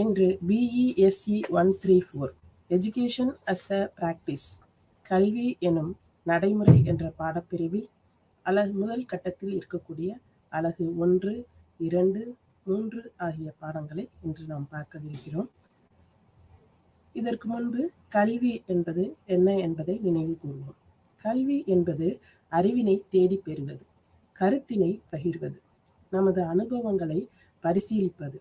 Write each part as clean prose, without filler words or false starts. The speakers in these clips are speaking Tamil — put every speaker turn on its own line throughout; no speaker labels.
இன்று BESE 134 education as a practice கல்வி எனும் நடைமுறை என்ற பாடப்பிரிவில் முதல் கட்டத்தில் இருக்கக்கூடிய அலகு 1, 2, 3 ஆகிய பாடங்களை இன்று நாம் பார்க்கவிருக்கிறோம். இதற்கு முன்பு கல்வி என்பது என்ன என்பதை நினைவு கூறுவோம். கல்வி என்பது அறிவினை தேடி பெறுவது, கருத்தினை பகிர்வது, நமது அனுபவங்களை பரிசீலிப்பது,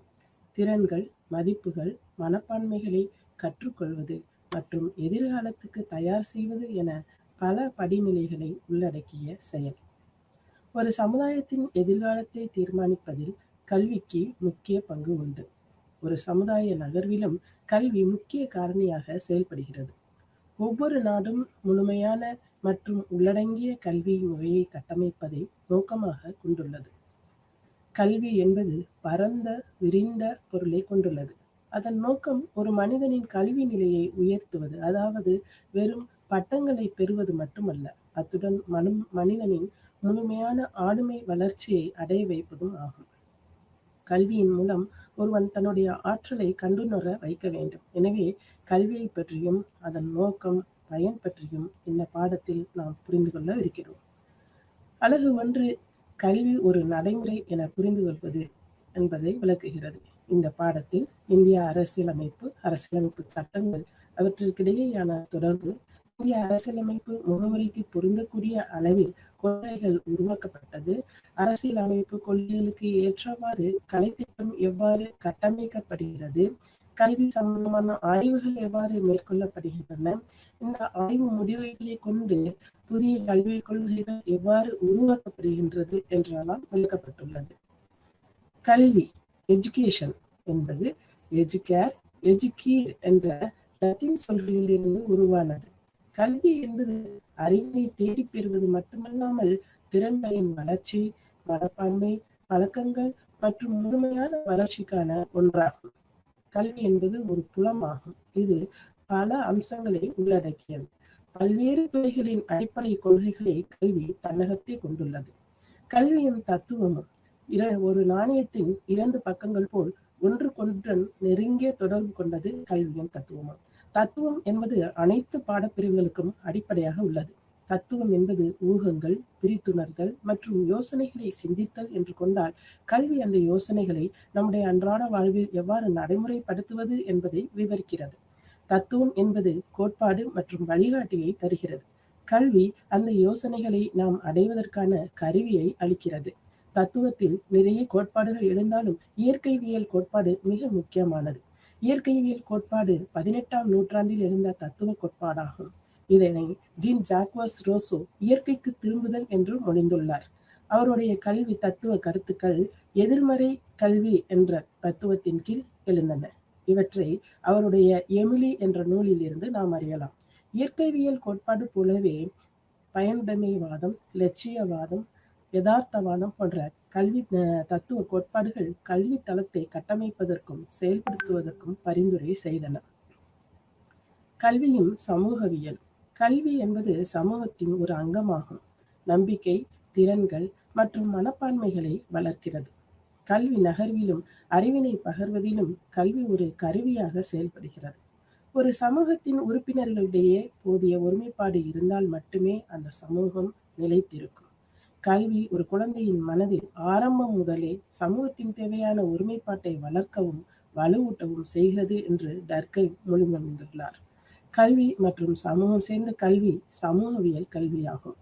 திறன்கள், மதிப்புகள், மனப்பான்மைகளை கற்றுக்கொள்வது மற்றும் எதிர்காலத்துக்கு தயார் செய்வது என பல படிநிலைகளை உள்ளடக்கிய செயல். ஒரு சமுதாயத்தின் எதிர்காலத்தை தீர்மானிப்பதில் கல்விக்கு முக்கிய பங்கு உண்டு. ஒரு சமுதாய நகர்விலும் கல்வி முக்கிய காரணியாக செயல்படுகிறது. ஒவ்வொரு நாடும் முழுமையான மற்றும் உள்ளடங்கிய கல்வி முறையை கட்டமைப்பதை நோக்கமாக கொண்டுள்ளது. கல்வி என்பது பரந்த விரிந்த பொருளை கொண்டுள்ளது. அதன் நோக்கம் ஒரு மனிதனின் கல்வி நிலையை உயர்த்துவது, அதாவது வெறும் பட்டங்களை பெறுவது மட்டுமல்ல, அத்துடன் மனிதனின் முழுமையான ஆளுமை வளர்ச்சியை அடைய வைப்பதும் ஆகும். கல்வியின் மூலம் ஒருவன் தன்னுடைய ஆற்றலை கண்டுணர வைக்க வேண்டும். எனவே கல்வியை பற்றியும் அதன் நோக்கம், பயன் பற்றியும் இந்த பாடத்தில் நாம் புரிந்து கொள்ள இருக்கிறோம். அலகு 1 கல்வி ஒரு நடைமுறை என புரிந்து கொள்வது என்பதை விளக்குகிறது. இந்த பாடத்தில் இந்திய அரசியலமைப்பு சட்டங்கள், அவற்றிற்கிடையேயான தொடர்பு, இந்திய அரசியலமைப்பு முகவரிக்கு பொருந்தக்கூடிய அளவில் கொள்கைகள் உருவாக்கப்பட்டது, அரசியலமைப்பு கொள்கைகளுக்கு ஏற்றவாறு கலைத்திட்டம் எவ்வாறு கட்டமைக்கப்படுகிறது, கல்வி சம்பந்தமான ஆய்வுகள் எவ்வாறு மேற்கொள்ளப்படுகின்றன, இந்த ஆய்வு முடிவுகளை கொண்டு புதிய கல்விக் கொள்கைகள் எவ்வாறு உருவாக்கப்படுகின்றது என்றெல்லாம் விளக்கப்பட்டுள்ளது. கல்வி எஜுகேஷன் என்பது எஜுகேர், எஜுகீர் என்ற லத்தீன் சொல்களிலிருந்து உருவானது. கல்வி என்பது அறிவினை தேடி பெறுவது மட்டுமல்லாமல் திறன்களின் வளர்ச்சி, மனப்பான்மை, பழக்கங்கள் மற்றும் முழுமையான வளர்ச்சிக்கான ஒன்றாகும். கல்வி என்பது ஒரு புலமாகும். இது பல அம்சங்களை உள்ளடக்கியது. பல்வேறு துறைகளின் அடிப்படை கொள்கைகளை கல்வி தன்னகத்தை கொண்டுள்ளது. கல்வியும் தத்துவமும் ஒரு நாணயத்தின் 2 பக்கங்கள் போல் ஒன்றுக்கொன்றுடன் நெருங்கிய தொடர்பு கொண்டது கல்வியும் தத்துவமும். தத்துவம் என்பது அனைத்து பாடப்பிரிவுகளுக்கும் அடிப்படையாக உள்ளது. தத்துவம் என்பது ஊகங்கள், பிரித்துணர்தல் மற்றும் யோசனைகளை சிந்தித்தல் என்று கொண்டால், கல்வி அந்த யோசனைகளை நம்முடைய அன்றாட வாழ்வில் எவ்வாறு நடைமுறைப்படுத்துவது என்பதை விவரிக்கிறது. தத்துவம் என்பது கோட்பாடு மற்றும் வழிகாட்டியை தருகிறது. கல்வி அந்த யோசனைகளை நாம் அடைவதற்கான கருவியை அளிக்கிறது. தத்துவத்தில் நிறைய கோட்பாடுகள் இருந்தாலும் இயற்கைவியல் கோட்பாடு மிக முக்கியமானது. இயற்கைவியல் கோட்பாடு 18ஆம் நூற்றாண்டில் எழுந்த தத்துவ கோட்பாடாகும். இதனை ஜீன் ஜாக்வஸ் ரோசோ இயற்கைக்கு திரும்புதல் என்று மொழிந்துள்ளார். அவருடைய கல்வி தத்துவ கருத்துக்கள் எதிர்மறை கல்வி என்ற தத்துவத்தின் கீழ் எழுந்தன. இவற்றை அவருடைய எமிலி என்ற நூலில் இருந்து நாம் அறியலாம். இயற்கைவியல் கோட்பாடு போலவே பயனுடைமைவாதம், லட்சியவாதம், யதார்த்தவாதம் போன்ற கல்வி தத்துவ கோட்பாடுகள் கல்வி தளத்தை கட்டமைப்பதற்கும் செயல்படுத்துவதற்கும் பரிந்துரை செய்தன. கல்வியும் சமூகவியல். கல்வி என்பது சமூகத்தின் ஒரு அங்கமாகும். நம்பிக்கை, திறன்கள் மற்றும் மனப்பான்மைகளை வளர்க்கிறது. கல்வி நகர்விலும் அறிவினை பகர்வதிலும் கல்வி ஒரு கருவியாக செயல்படுகிறது. ஒரு சமூகத்தின் உறுப்பினர்களிடையே போதிய ஒருமைப்பாடு இருந்தால் மட்டுமே அந்த சமூகம் நிலைத்திருக்கும். கல்வி ஒரு குழந்தையின் மனதில் ஆரம்பம் முதலே சமூகத்தின் தேவையான ஒருமைப்பாட்டை வளர்க்கவும் வலுவூட்டவும் செய்கிறது என்று டர்கை மொழிபெயர்ந்துள்ளார். கல்வி மற்றும் சமூகம் சேர்ந்த கல்வி சமூகவியல் கல்வியாகும்.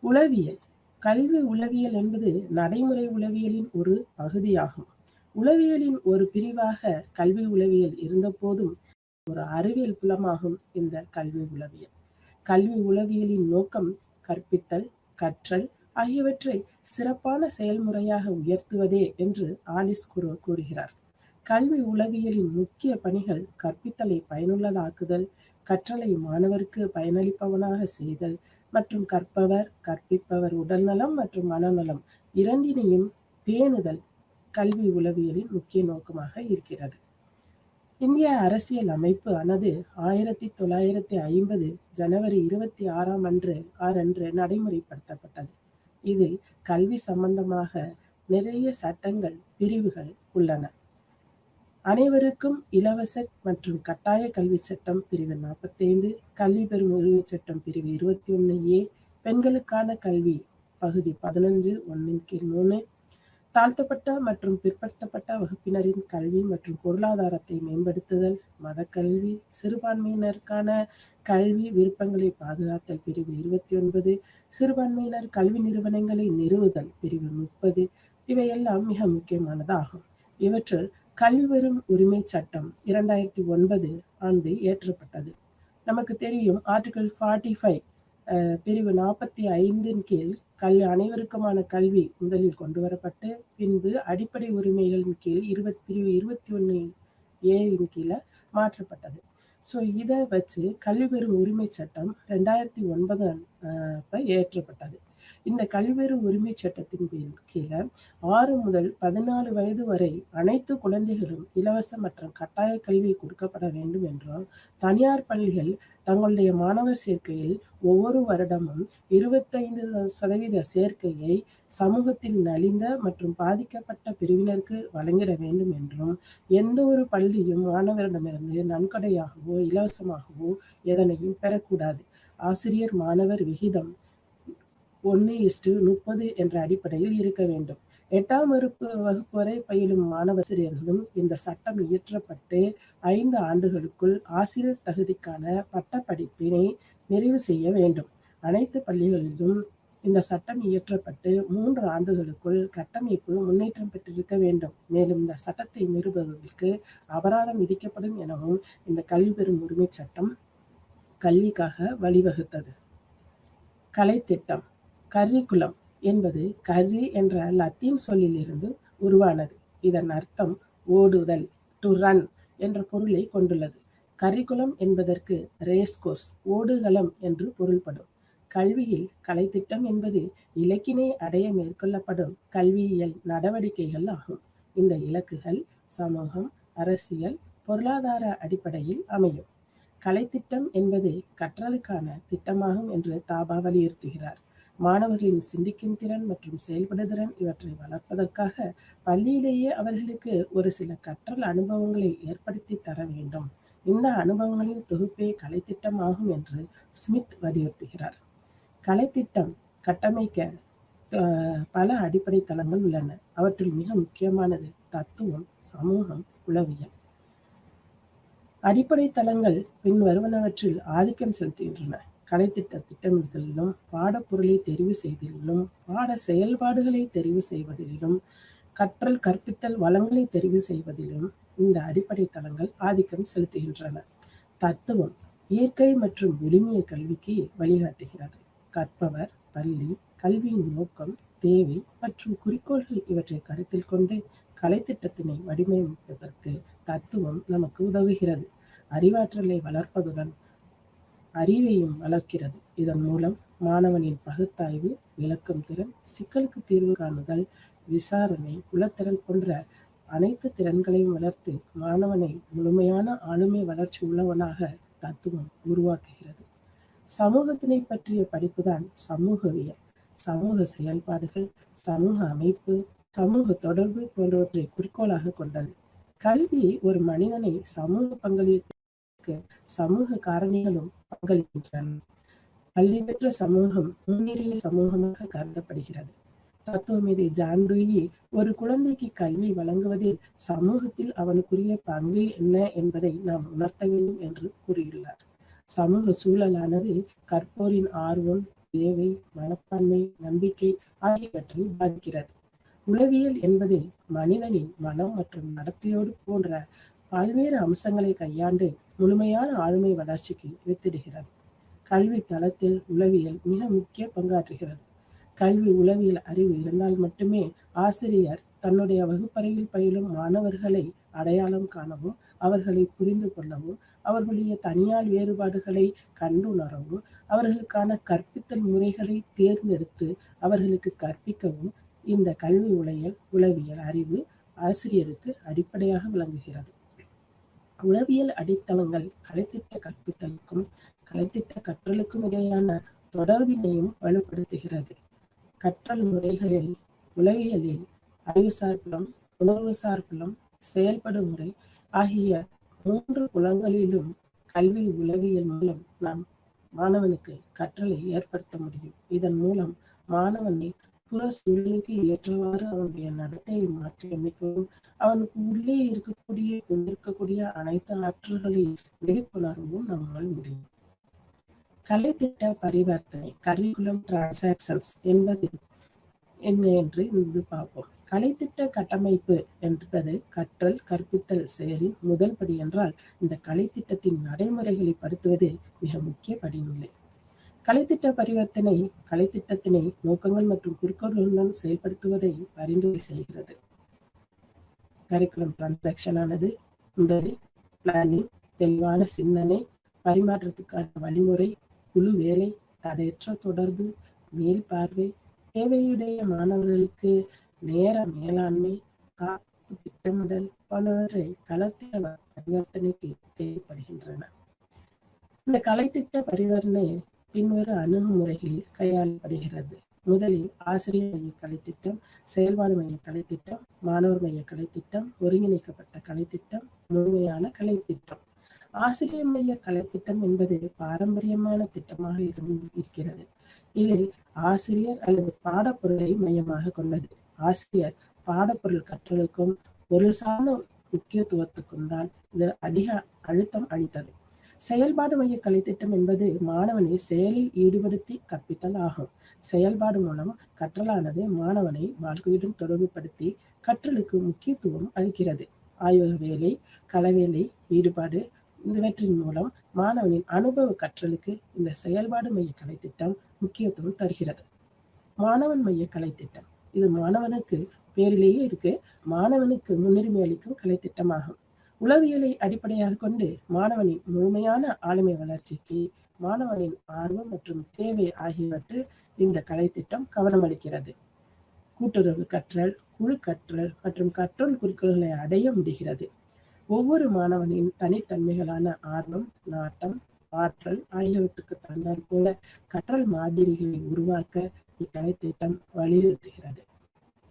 உளவியல். கல்வி உளவியல் என்பது நடைமுறை உளவியலின் ஒரு பகுதியாகும். உளவியலின் ஒரு பிரிவாக கல்வி உளவியல் இருந்த போதும் ஒரு அறிவியல் புலமாகும் இந்த கல்வி உளவியல். கல்வி உளவியலின் நோக்கம் கற்பித்தல், கற்றல் ஆகியவற்றை சிறப்பான செயல்முறையாக உயர்த்துவதே என்று ஆலிஸ் கூறுகிறார். கல்வி உளவியலின் முக்கிய பணிகள் கற்பித்தலை பயனுள்ளதாக்குதல், கற்றலை மாணவருக்கு பயனளிப்பவனாக செய்தல் மற்றும் கற்பவர், கற்பிப்பவர் உடல்நலம் மற்றும் மனநலம் இரண்டினையும் பேணுதல் கல்வி உளவியலின் முக்கிய நோக்கமாக இருக்கிறது. இந்திய அரசியல் அமைப்பு ஆனது 1950 ஜனவரி 26ஆம் அன்று நடைமுறைப்படுத்தப்பட்டது. இதில் கல்வி சம்பந்தமாக நிறைய சட்டங்கள், பிரிவுகள் உள்ளன. அனைவருக்கும் இலவச மற்றும் கட்டாய கல்வி சட்டம் பிரிவு 45, கல்வி பெறும் உரிமை சட்டம் பிரிவு 21A, பெண்களுக்கான கல்வி பகுதி 15 1/3, தாழ்த்தப்பட்ட மற்றும் பிற்படுத்தப்பட்ட வகுப்பினரின் கல்வி மற்றும் பொருளாதாரத்தை மேம்படுத்துதல், மதக்கல்வி, சிறுபான்மையினருக்கான கல்வி விருப்பங்களை பாதுகாத்தல் பிரிவு 29, சிறுபான்மையினர் கல்வி நிறுவனங்களை நிறுவுதல் பிரிவு 30, இவையெல்லாம் மிக முக்கியமானதாகும். இவற்றுள் கல்வி பெறும் உரிமை சட்டம் 2009 ஆண்டு இயற்றப்பட்டது. நமக்கு தெரியும், ஆர்டிகல் 45 பிரிவு 45 கீழ் அனைவருக்குமான கல்வி முதலில் கொண்டு வரப்பட்டு பின்பு அடிப்படை உரிமைகளின் கீழ் பிரிவு 21A கீழே மாற்றப்பட்டது. ஸோ இதை வச்சு கல்வி பெறும் உரிமை சட்டம் 2009 இயற்றப்பட்டது. இந்த கல்வி பெறும் உரிமை சட்டத்தின் கீழே 6 முதல் 14 வயது வரை அனைத்து குழந்தைகளும் இலவச மற்றும் கட்டாய கல்வி கொடுக்கப்பட வேண்டும் என்றும், தனியார் பள்ளிகள் தங்களுடைய மாணவர் சேர்க்கையில் ஒவ்வொரு வருடமும் 25% சேர்க்கையை சமூகத்தில் நலிந்த மற்றும் பாதிக்கப்பட்ட பிரிவினருக்கு வழங்கிட வேண்டும் என்றும், எந்த ஒரு பள்ளியும் மாணவரிடமிருந்து நன்கொடையாகவோ இலவசமாகவோ எதனையும் பெறக்கூடாது. ஆசிரியர் மாணவர் விகிதம் 1:30 என்ற அடிப்படையில் இருக்க வேண்டும். 8ஆம் வகுப்பு வரை பயிலும் மாணவசிரியர்களும் இந்த சட்டம் இயற்றப்பட்டு 5 ஆண்டுகளுக்குள் ஆசிரியர் தகுதிக்கான பட்ட படிப்பினை நிறைவு செய்ய வேண்டும். அனைத்து பள்ளிகளிலும் இந்த சட்டம் இயற்றப்பட்டு 3 ஆண்டுகளுக்குள் கட்டமைப்பு முன்னேற்றம் பெற்றிருக்க வேண்டும். மேலும் இந்த சட்டத்தை மீறுபவர்களுக்கு அபராதம் விதிக்கப்படும் எனவும் இந்த கல்வி பெறும் உரிமை சட்டம் கல்விக்காக வழிவகுத்தது. கலைத்திட்டம். கர்ரிகுலம் என்பது கர்ரி என்ற லத்தீன் சொல்லிலிருந்து உருவானது. இதன் அர்த்தம் ஓடுதல், டு ரன் என்ற பொருளை கொண்டுள்ளது. கர்ரிகுலம் என்பதற்கு ரேஸ்கோஸ், ஓடுகளம் என்று பொருள்படும். கல்வியில் கலைத்திட்டம் என்பது இலக்கினை அடைய மேற்கொள்ளப்படும் கல்வியியல் நடவடிக்கைகள் ஆகும். இந்த இலக்குகள் சமூகம், அரசியல், பொருளாதார அடிப்படையில் அமையும். கலைத்திட்டம் என்பது கற்றலுக்கான திட்டமாகும் என்று தாபா வலியுறுத்துகிறார். மாணவர்களின் சிந்திக்கும் திறன் மற்றும் செயல்படுதிறன் இவற்றை வளர்ப்பதற்காக பள்ளியிலேயே அவர்களுக்கு ஒரு சில கற்றல் அனுபவங்களை ஏற்படுத்தி தர வேண்டும். இந்த அனுபவங்களின் தொகுப்பே கலைத்திட்டம் ஆகும் என்று ஸ்மித் வலியுறுத்துகிறார். கலைத்திட்டம் கட்டமைக்க பல அடிப்படை தளங்கள் உள்ளன. அவற்றில் மிக முக்கியமானது தத்துவம், சமூகம், உளவியல். அடிப்படை தளங்கள் பின் வருவனவற்றில் ஆதிக்கம் செலுத்துகின்றன. கலைத்திட்ட திட்டமிடுதலிலும், பாடப்பொருளை தெரிவு செய்தலிலும், பாட செயல்பாடுகளை தெரிவு செய்வதிலும், கற்றல் கற்பித்தல் வளங்களை தெரிவு செய்வதிலும் இந்த அடிப்படை தளங்கள் ஆதிக்கம் செலுத்துகின்றன. தத்துவம் இயற்கை மற்றும் விழுமிய கல்விக்கு வழிகாட்டுகிறது. கற்பவர், பள்ளி, கல்வியின் நோக்கம், தேவை மற்றும் குறிக்கோள்கள் இவற்றை கருத்தில் கொண்டு கலைத்திட்டத்தினை வடிவமைப்பதற்கு தத்துவம் நமக்கு உதவுகிறது. அறிவாற்றலை வளர்ப்பதுடன் அறிவையும் வளர்க்கிறது. இதன் மூலம் மாணவனின் பகுத்தாய்வு, விளக்கும் திறன், சிக்கலுக்கு தீர்வு காணுதல், விசாரணை, உளத்திறன் போன்ற அனைத்து திறன்களையும் வளர்த்து மாணவனை முழுமையான ஆளுமை வளர்ச்சி உள்ளவனாக தத்துவம் உருவாக்குகிறது. சமூகத்தினை பற்றிய படிப்புதான் சமூகவியல். சமூக செயல்பாடுகள், சமூக அமைப்பு, சமூக தொடர்பு போன்றவற்றை குறிக்கோளாக கொண்டது. கல்வி ஒரு மனிதனை சமூக பங்களிப்புக்கு சமூக காரணிகளும் பங்களிக்கின்றன. கல்வி பெற்ற சமூகம் முன்னேறிய சமூகமாக கருதப்படுகிறது. தத்துவமேதை ஜான் டூயி ஒரு குழந்தைக்கு கல்வி வழங்குவதில் சமூகத்தில் அவனுக்குரிய பங்கு என்ன என்பதை நாம் உணர்த்த வேண்டும் என்று கூறியுள்ளார். சமூக சூழலானது கற்போரின் ஆர்வம், தேவை, மனப்பான்மை, நம்பிக்கை ஆகியவற்றை பாதிக்கிறது. உளவியல் என்பது மனிதனின் மனம் மற்றும் நடத்தையோடு போன்ற பல்வேறு அம்சங்களை கையாண்டு முழுமையான ஆளுமை வளர்ச்சிக்கு வித்திடுகிறது. கல்வி தளத்தில் உளவியல் மிக முக்கிய பங்காற்றுகிறது. கல்வி உளவியல் அறிவு இருந்தால் மட்டுமே ஆசிரியர் தன்னுடைய வகுப்பறையில் பயிலும் மாணவர்களை அடையாளம் காணவும், அவர்களை புரிந்து கொள்ளவும், அவர்களுடைய தனியால் வேறுபாடுகளை கண்டுணரவும், அவர்களுக்கான கற்பித்தல் முறைகளை தேர்ந்தெடுத்து அவர்களுக்கு கற்பிக்கவும் இந்த கல்வி உளவியல் அறிவு ஆசிரியருக்கு அடிப்படையாக விளங்குகிறது. உளவியல் அடித்தளங்கள் கலைத்திட்ட கற்பித்தலுக்கும் கலைத்திட்ட கற்றலுக்கும் இடையான தொடர்பினையும் வலுப்படுத்துகிறது. கற்றல் முறைகளில் உளவியலில் அறிவுசார் புலம், உணர்வுசார் புலம், செயல்படும் முறை, ஆகிய 3 புலங்களிலும் கல்வி உளவியல் மூலம் நாம் மாணவனுக்கு கற்றலை ஏற்படுத்த முடியும். இதன் மூலம் மாணவனை புற சூழலுக்கு ஏற்றவாறு அவனுடைய நடத்தையை மாற்றியமைக்கவும், அவனுக்கு உள்ளே கொண்டிருக்கக்கூடிய அனைத்து ஆற்றல்களையும் விழிப்புணர்வும் நம்மால் முடியும். கலைத்திட்ட பரிவர்த்தனை கரிக்குலம் டிரான்சாக்சன்ஸ் என்பது என்ன என்று இங்கு பார்ப்போம். கலைத்திட்ட கட்டமைப்பு என்பது கற்றல் கற்பித்தல் செயலின் முதல் படி என்றால், இந்த கலைத்திட்டத்தின் நடைமுறைகளை படுத்துவது மிக முக்கிய படிநிலை. கலைத்திட்ட பரிவர்த்தனை கலைத்திட்டத்தினை நோக்கங்கள் மற்றும் குறிக்கோள்களுடன் செயல்படுத்துவதை பரிந்துரை செய்கிறது. கரிக்குலம் டிரான்சாக்சன் ஆனது முதலில் பிளானிங், தெளிவான சிந்தனை, பரிமாற்றத்துக்கான வழிமுறை, குழு வேலை, தடையற்ற தொடர்பு, மேல்பார்வை, தேவையுடைய மாணவர்களுக்கு நேர மேலாண்மை, காப்பு திட்டமிடல் போன்றவற்றை கலைத்திட்ட பரிவர்த்தனைக்கு தேவைப்படுகின்றன. இந்த கலைத்திட்ட பரிவர்த்தனை பின்வரும் அணுகுமுறைகளில் கையாளப்படுகிறது. முதலில் ஆசிரியர் மைய கலைத்திட்டம், செயல்பாடு மைய கலைத்திட்டம், மாணவர் மைய கலைத்திட்டம், ஒருங்கிணைக்கப்பட்ட கலைத்திட்டம், முழுமையான கலைத்திட்டம். ஆசிரியர் மைய கலைத்திட்டம் என்பது பாரம்பரியமான திட்டமாக இருக்கிறது. இதில் ஆசிரியர் அல்லது பாடப்பொருளை மையமாக கொண்டது. ஆசிரியர் பாடப்பொருள் கற்றலுக்கும் பொருள் சார்ந்த முக்கியத்துவத்துக்கும் தான் இது அதிக அழுத்தம் அளித்தது. செயல்பாடு மைய கலைத்திட்டம் என்பது மாணவனை செயலில் ஈடுபடுத்தி கற்பித்தல் ஆகும். செயல்பாடு மூலம் கற்றலானது மாணவனை வாழ்க்கையுடன் தொடர்புபடுத்தி கற்றலுக்கு முக்கியத்துவம் அளிக்கிறது. ஆய்வக வேலை, களவேலை, ஈடுபாடு இவற்றின் மூலம் மாணவனின் அனுபவ கற்றலுக்கு இந்த செயல்பாடு மைய கலைத்திட்டம் முக்கியத்துவம் தருகிறது. மாணவன் மைய கலைத்திட்டம் இது மாணவனுக்கு பேரிலேயே இருக்கு, மாணவனுக்கு முன்னுரிமை அளிக்கும் கலைத்திட்டமாகும். உளவியலை அடிப்படையாக கொண்டு மாணவனின் முழுமையான ஆளுமை வளர்ச்சிக்கு மாணவனின் ஆர்வம் மற்றும் தேவை ஆகியவற்றில் இந்த கலைத்திட்டம் கவனமளிக்கிறது. கூட்டுறவு கற்றல், குழு கற்றல் மற்றும் கற்றல் குறிக்கோள்களை அடைய முடிகிறது. ஒவ்வொரு மாணவனின் தனித்தன்மைகளான ஆர்வம், நாட்டம், ஆற்றல் ஆகியவற்றுக்கு தந்தால் போல கற்றல் மாதிரிகளை உருவாக்க இக்கலைத்திட்டம் வலியுறுத்துகிறது.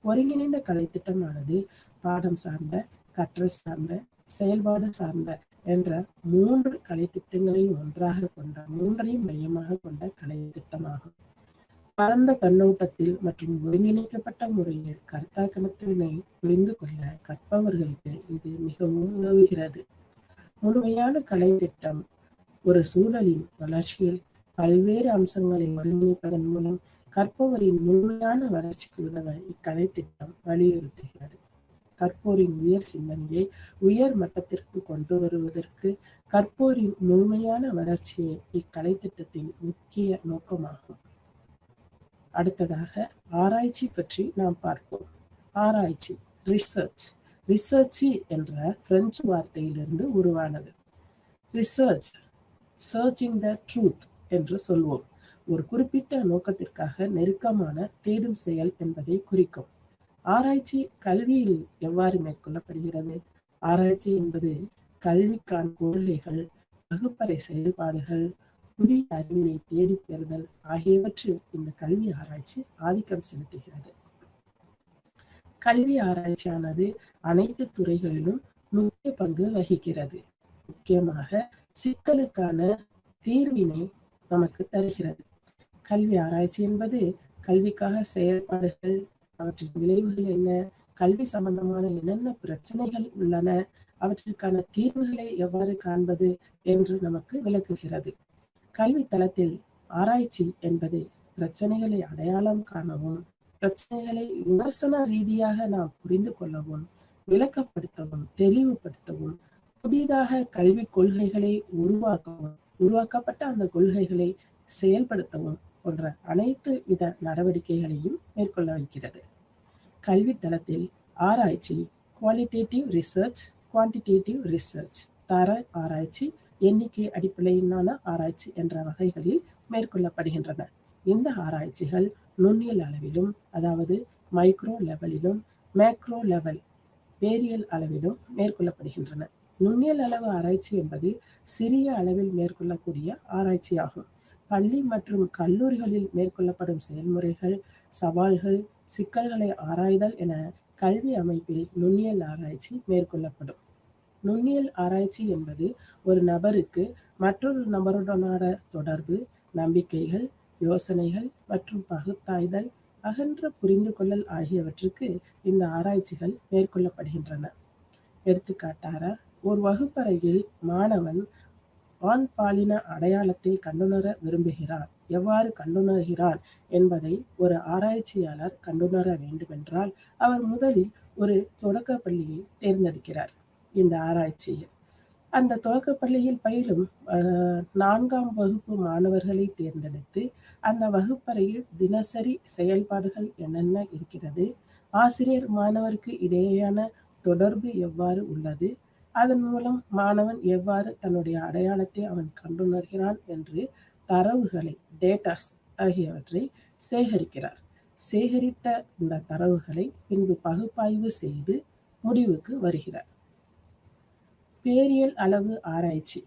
ஒருங்கிணைந்த கலைத்திட்டமானது பாடம் சார்ந்த, கற்றல் சார்ந்த, செயல்பாடு சார்ந்த என்ற 3 கலைத்திட்டங்களையும் ஒன்றாக கொண்ட, 3ஐயும் மையமாக கொண்ட கலைத்திட்டமாகும். பரந்த கண்ணோட்டத்தில் மற்றும் ஒருங்கிணைக்கப்பட்ட முறையில் கருத்தாக்கத்தினை புரிந்து கொள்ள கற்பவர்களுக்கு இது மிகவும் உதவுகிறது. முழுமையான கலைத்திட்டம் ஒரு சூழலின் வளர்ச்சியில் பல்வேறு அம்சங்களை ஒருங்கிணைப்பதன் மூலம் கற்பவரின் முழுமையான வளர்ச்சிக்கு உதவ இக்கலைத்திட்டம் வலியுறுத்துகிறது. கற்போரின் உயர் சிந்தனையை உயர் மட்டத்திற்கு கொண்டு வருவதற்கு கற்போரின் முழுமையான வளர்ச்சியே இக்கலைத்திட்டத்தின் முக்கிய நோக்கமாகும். அடுத்ததாக ஆராய்ச்சி பற்றி நாம் பார்ப்போம். ஆராய்ச்சி, ரிசர்ச். ரிசர்ச்சி என்ற பிரெஞ்சு வார்த்தையிலிருந்து உருவானது. ரிசர்ச், சர்ச்சிங் த ட்ரூத் என்று சொல்வோம். ஒரு குறிப்பிட்ட நோக்கத்திற்காக நெருக்கமான தேடும் செயல் என்பதை குறிக்கும். ஆராய்ச்சி கல்வியில் எவ்வாறு மேற்கொள்ளப்படுகிறது? ஆராய்ச்சி என்பது கல்விக்கான கொள்கைகள், வகுப்பறை செயல்பாடுகள், புதிய அறிவினை தேடி பெறுதல் ஆகியவற்றில் இந்த கல்வி ஆராய்ச்சி ஆதிக்கம் செலுத்துகிறது. கல்வி ஆராய்ச்சியானது அனைத்து துறைகளிலும் முக்கிய பங்கு வகிக்கிறது. முக்கியமாக சிக்கலுக்கான தீர்வினை நமக்கு தருகிறது. கல்வி ஆராய்ச்சி என்பது கல்விக்காக செயல்பாடுகள், அவற்றின் விளைவுகள் என்ன, கல்வி சம்பந்தமான என்னென்ன பிரச்சனைகள் உள்ளன, அவற்றிற்கான தீர்வுகளை எவ்வாறு காண்பது என்று நமக்கு விளக்குகிறது. கல்வி தளத்தில் ஆராய்ச்சி என்பது பிரச்சனைகளை அடையாளம் காணவும், பிரச்சனைகளை விமர்சன ரீதியாக நாம் புரிந்து கொள்ளவும், விளக்கப்படுத்தவும், தெளிவுபடுத்தவும், புதிதாக கல்வி கொள்கைகளை உருவாக்கவும், உருவாக்கப்பட்ட அந்த கொள்கைகளை செயல்படுத்தவும் போன்ற அனைத்து வித நடவடிக்கைகளையும் மேற்கொள்ள வைக்கிறது. கல்வி தளத்தில் ஆராய்ச்சி குவாலிட்டேட்டிவ் ரிசர்ச், குவான்டிடேட்டிவ் ரிசர்ச், தர ஆராய்ச்சி, எண்ணிக்கை அடிப்படையிலான ஆராய்ச்சி என்ற வகைகளில் மேற்கொள்ளப்படுகின்றன. இந்த ஆராய்ச்சிகள் நுண்ணியல் அளவிலும், அதாவது மைக்ரோ லெவலிலும், மேக்ரோ லெவல் வேரியல் அளவிலும் மேற்கொள்ளப்படுகின்றன. நுண்ணியல் அளவு ஆராய்ச்சி என்பது சிறிய அளவில் மேற்கொள்ளக்கூடிய ஆராய்ச்சி ஆகும். பள்ளி மற்றும் கல்லூரிகளில் மேற்கொள்ளப்படும் செயல்முறைகள், சவால்கள், சிக்கல்களை ஆராய்தல் என கல்வி அமைப்பில் நுண்ணியல் ஆராய்ச்சி மேற்கொள்ளப்படும். நுண்ணியல் ஆராய்ச்சி என்பது ஒரு நபருக்கு மற்றொரு நபருடனான தொடர்பு, நம்பிக்கைகள், யோசனைகள் மற்றும் பகுத்தாய்தல், அகன்ற புரிந்து கொள்ளல் ஆகியவற்றுக்கு இந்த ஆராய்ச்சிகள் மேற்கொள்ளப்படுகின்றன. எடுத்துக்காட்டாக, ஒரு வகுப்பறையில் மாணவன் ஆண் பாலின அடையாளத்தை கண்டுணர விரும்புகிறான். எவ்வாறு கண்டுணர்கிறான் என்பதை ஒரு ஆராய்ச்சியாளர் கண்டுணர வேண்டுமென்றால் அவர் முதலில் ஒரு தொடக்க பள்ளியை தேர்ந்தெடுக்கிறார். இந்த ஆராய்ச்சியில் அந்த தொடக்க பள்ளியில் பயிலும் 4ஆம் வகுப்பு மாணவர்களை தேர்ந்தெடுத்து அந்த வகுப்பறையில் தினசரி செயல்பாடுகள் என்னென்ன இருக்கிறது, ஆசிரியர் மாணவருக்கு இடையேயான தொடர்பு எவ்வாறு உள்ளது, அதன் மூலம் மாணவன் எவ்வாறு தன்னுடைய அடையாளத்தை அவன் கண்டுணர்கிறான் என்று தரவுகளை, டேட்டாஸ் ஆகியவற்றை சேகரிக்கிறார். சேகரித்த இந்த தரவுகளை பின்பு பகுப்பாய்வு செய்து முடிவுக்கு வருகிறார். பேரியல் அளவு ஆராய்ச்சி.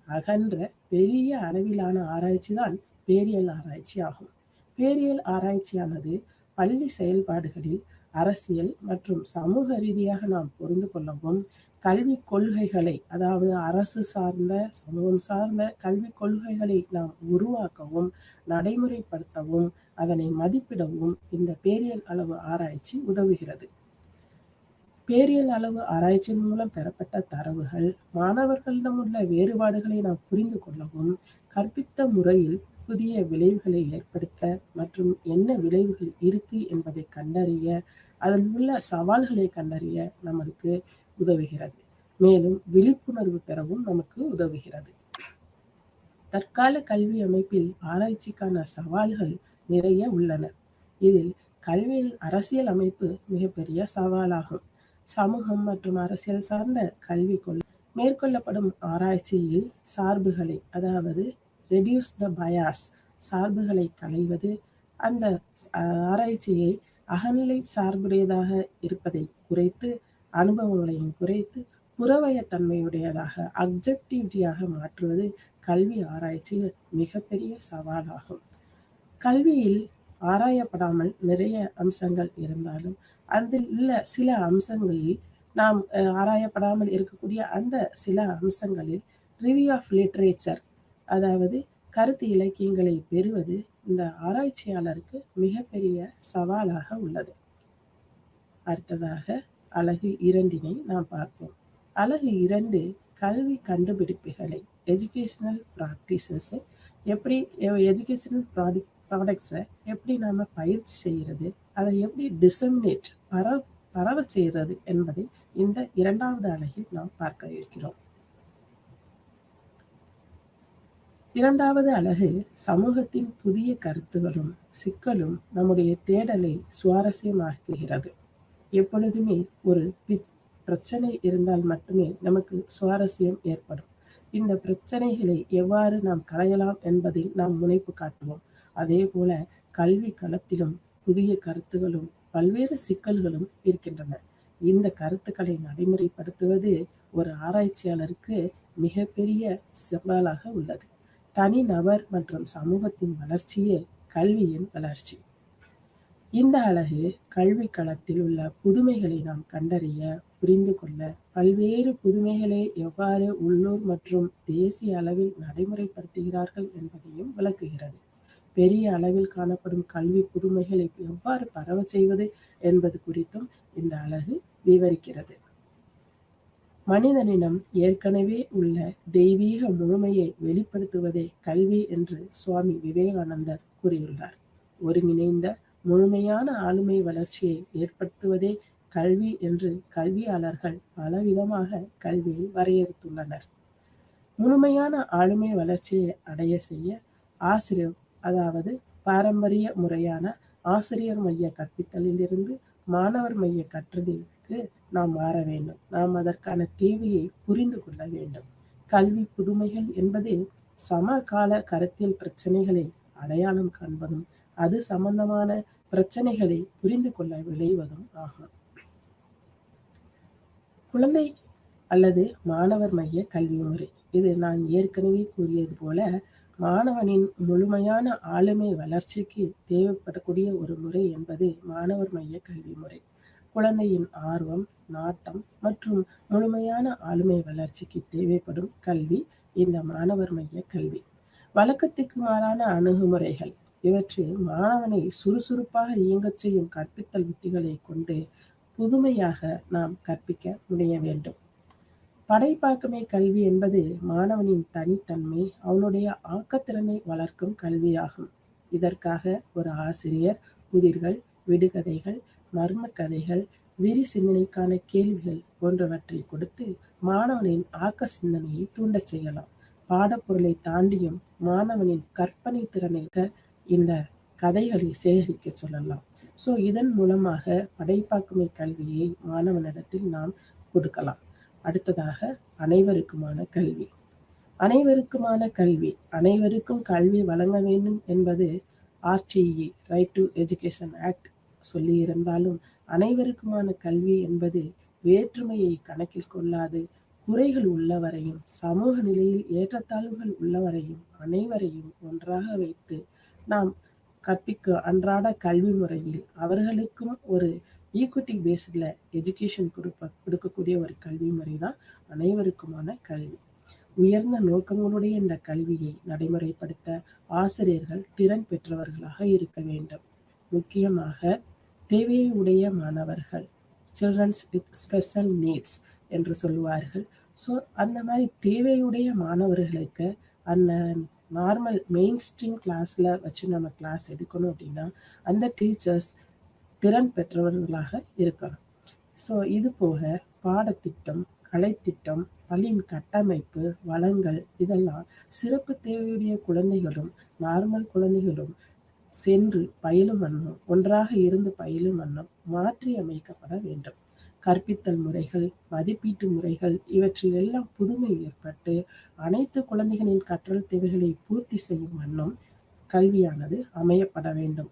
அகன்ற பெரிய அளவிலான ஆராய்ச்சி தான் பேரியல் ஆராய்ச்சி ஆகும். பேரியல் ஆராய்ச்சியானது பள்ளி செயல்பாடுகளில் அரசியல் மற்றும் சமூக ரீதியாக நாம் புரிந்து கொள்ளவும், கல்வி கொள்கைகளை, அதாவது அரசு சார்ந்த, சமூகம் சார்ந்த கல்வி கொள்கைகளை நாம் உருவாக்கவும், நடைமுறைப்படுத்தவும், அதனை மதிப்பிடவும் இந்த பேரியல் அளவு ஆராய்ச்சி உதவுகிறது. பேரியல் அளவு ஆராய்ச்சியின் மூலம் பெறப்பட்ட தரவுகள் மாணவர்களிடம் உள்ள வேறுபாடுகளை நாம் புரிந்து கொள்ளவும், கற்பித்த முறையில் புதிய விளைவுகளை ஏற்படுத்த மற்றும் என்ன விளைவுகள் இருக்கு என்பதை கண்டறிய, அதில் உள்ள சவால்களை கண்டறிய நமக்கு உதவுகிறது. மேலும் விழிப்புணர்வு பெறவும் நமக்கு உதவுகிறது. தற்கால கல்வி அமைப்பில் ஆராய்ச்சிக்கான சவால்கள் நிறைய உள்ளன. இதில் கல்வியில் அரசியல் அமைப்பு மிகப்பெரிய சவாலாகும். சமூகம் மற்றும் அரசியல் சார்ந்த கல்வி மேற்கொள்ளப்படும் ஆராய்ச்சியில் சார்புகளை, அதாவது ரெடியூஸ் த பயாஸ், சார்புகளை களைவது, அந்த ஆராய்ச்சியை அகநிலை சார்புடையதாக இருப்பதை குறைத்து, அனுபவங்களையும் குறைத்து புறவயத்தன்மையுடையதாக, அப்ஜெக்டிவிட்டியாக மாற்றுவது கல்வி ஆராய்ச்சியில் மிகப்பெரிய சவாலாகும். கல்வியில் ஆராயப்படாமல் நிறைய அம்சங்கள் இருந்தாலும் அதில் உள்ள சில அம்சங்களில் நாம் ஆராயப்படாமல் இருக்கக்கூடிய அந்த சில அம்சங்களில் ரிவ்யூ ஆஃப் லிட்ரேச்சர், அதாவது கருத்து இலக்கியங்களை பெறுவது இந்த ஆராய்ச்சியாளருக்கு மிகப்பெரிய சவாலாக உள்ளது. அடுத்ததாக அலகு 2 நாம் பார்ப்போம். அலகு 2 கல்வி கண்டுபிடிப்புகளை, எஜுகேஷனல் ப்ராக்டிசஸ், எப்படி எஜுகேஷனல் ப்ராடக்ட்ஸை எப்படி நாம் பயிற்சி செய்கிறது, அதை எப்படி டிசமினேட், பரவ செய்கிறது என்பதை இந்த 2வது அலகில் நாம் பார்க்க இருக்கிறோம். 2வது அலகு சமூகத்தின் புதிய கருத்துகளும் சிக்கலும் நம்முடைய தேடலை சுவாரஸ்யமாக்குகிறது. எப்பொழுதுமே ஒரு பிரச்சனை இருந்தால் மட்டுமே நமக்கு சுவாரஸ்யம் ஏற்படும். இந்த பிரச்சனைகளை எவ்வாறு நாம் களையலாம் என்பதில் நாம் முனைப்பு காட்டுவோம். அதே போல கல்வி களத்திலும் புதிய கருத்துகளும் பல்வேறு சிக்கல்களும் இருக்கின்றன. இந்த கருத்துக்களை நடைமுறைப்படுத்துவது ஒரு ஆராய்ச்சியாளருக்கு மிகப்பெரிய சவாலாக உள்ளது. தனிநபர் மற்றும் சமூகத்தின் வளர்ச்சியே கல்வியின் வளர்ச்சி. இந்த அலகு கல்வி களத்தில் உள்ள புதுமைகளை நாம் கண்டறிய, புரிந்து கொள்ள, பல்வேறு புதுமைகளை எவ்வாறு உள்ளூர் மற்றும் தேசிய அளவில் நடைமுறைப்படுத்துகிறார்கள் என்பதையும் விளக்குகிறது. பெரிய அளவில் காணப்படும் கல்வி புதுமைகளை எவ்வாறு பரவ செய்வது என்பது குறித்தும் இந்த அலகு விவரிக்கிறது. மனிதனிடம் ஏற்கனவே உள்ள தெய்வீக முழுமையை வெளிப்படுத்துவதே கல்வி என்று சுவாமி விவேகானந்தர் கூறியுள்ளார். ஒருங்கிணைந்த முழுமையான ஆளுமை வளர்ச்சியை ஏற்படுத்துவதே கல்வி என்று கல்வியாளர்கள் பலவிதமாக கல்வியை வரையறுத்துள்ளனர். முழுமையான ஆளுமை வளர்ச்சியை அடைய செய்ய ஆசிரியர், அதாவது பாரம்பரிய முறையான ஆசிரியர் மைய கற்பித்தலில் இருந்து மாணவர் மைய கற்றலிற்கு நாம் மாற வேண்டும். நாம் அதற்கான தேவையை புரிந்து கொள்ள வேண்டும். கல்வி புதுமைகள் என்பது சமகால கருத்தியல் பிரச்சனைகளை அடையாளம் காண்பதும், அது சம்பந்தமான பிரச்சனைகளை புரிந்து கொள்ள விளைவதும் ஆகும். குழந்தை அல்லது மாணவர் மைய கல்வி முறை. இது நான் ஏற்கனவே கூறியது போல மாணவனின் முழுமையான ஆளுமை வளர்ச்சிக்கு தேவைப்படக்கூடிய ஒரு முறை என்பது மாணவர் மைய கல்வி முறை. குழந்தையின் ஆர்வம், நாட்டம் மற்றும் முழுமையான ஆளுமை வளர்ச்சிக்கு தேவைப்படும் கல்வி இந்த மாணவர் மைய கல்வி. வழக்கத்துக்கு மாறான அணுகுமுறைகள் இவற்றில் மாணவனை சுறுசுறுப்பாக இயங்கச் செய்யும் கற்பித்தல் உத்திகளை கொண்டு புதுமையாக நாம் கற்பிக்க முடிய வேண்டும். படைப்பாக்கமை கல்வி என்பது மாணவனின் தனித்தன்மை, அவனுடைய ஆக்கத்திறனை வளர்க்கும் கல்வியாகும். இதற்காக ஒரு ஆசிரியர் புதிர்கள், விடுகதைகள், மர்ம கதைகள், விரி சிந்தனைக்கான கேள்விகள் போன்றவற்றை கொடுத்து மாணவனின் ஆக்க சிந்தனையை தூண்டச் செய்யலாம். பாடப்பொருளை தாண்டியும் மாணவனின் கற்பனை திறனை இந்த கதைகளை சேகரிக்க சொல்லலாம். ஸோ இதன் மூலமாக படைப்பாக்குமை கல்வியை மாணவனிடத்தில் நாம் கொடுக்கலாம். அடுத்ததாக அனைவருக்குமான கல்வி. அனைவருக்குமான கல்வி, அனைவருக்கும் கல்வி வழங்க வேண்டும் என்பது RTE right to education act சொல்லி இருந்தாலும் அனைவருக்குமான கல்வி என்பது வேற்றுமையை கணக்கில் கொள்ளாது, குறைகள் உள்ளவரையும் சமூக நிலையில் ஏற்றத்தாழ்வுகள் உள்ளவரையும் அனைவரையும் ஒன்றாக வைத்து நாம் கற்பிக்க அன்றாட கல்வி முறையில் அவர்களுக்கும் ஒரு ஈக்விட்டி பேஸ்டில் எஜுகேஷன் கொடுக்கக்கூடிய ஒரு கல்வி முறை தான் அனைவருக்குமான கல்வி. உயர்ந்த நோக்கங்களுடைய இந்த கல்வியை நடைமுறைப்படுத்த ஆசிரியர்கள் திறன் பெற்றவர்களாக இருக்க வேண்டும். முக்கியமாக தேவையை உடைய மாணவர்கள், சில்ட்ரன்ஸ் வித் ஸ்பெஷல் நீட்ஸ் என்று சொல்லுவார்கள். ஸோ அந்த மாதிரி தேவையுடைய மாணவர்களுக்கு அந்த நார்மல் மெயின் ஸ்ட்ரீம் கிளாஸில் வச்சு நம்ம கிளாஸ் எடுக்கணும் அப்படின்னா அந்த டீச்சர்ஸ் திறன் பெற்றவர்களாக இருக்கணும். ஸோ இது போக பாடத்திட்டம், கலைத்திட்டம், பள்ளியின் கட்டமைப்பு, வளங்கள் இதெல்லாம் சிறப்பு தேவையுடைய குழந்தைகளும் நார்மல் குழந்தைகளும் சென்று பயிலும் வண்ணம், ஒன்றாக இருந்து பயிலும் வண்ணம் மாற்றி அமைக்கப்பட வேண்டும். கற்பித்தல் முறைகள், மதிப்பீட்டு முறைகள் இவற்றில் எல்லாம் புதுமை ஏற்பட்டு அனைத்து குழந்தைகளின் கற்றல் தேவைகளை பூர்த்தி செய்யும் வண்ணம் கல்வியானது அமையப்பட வேண்டும்.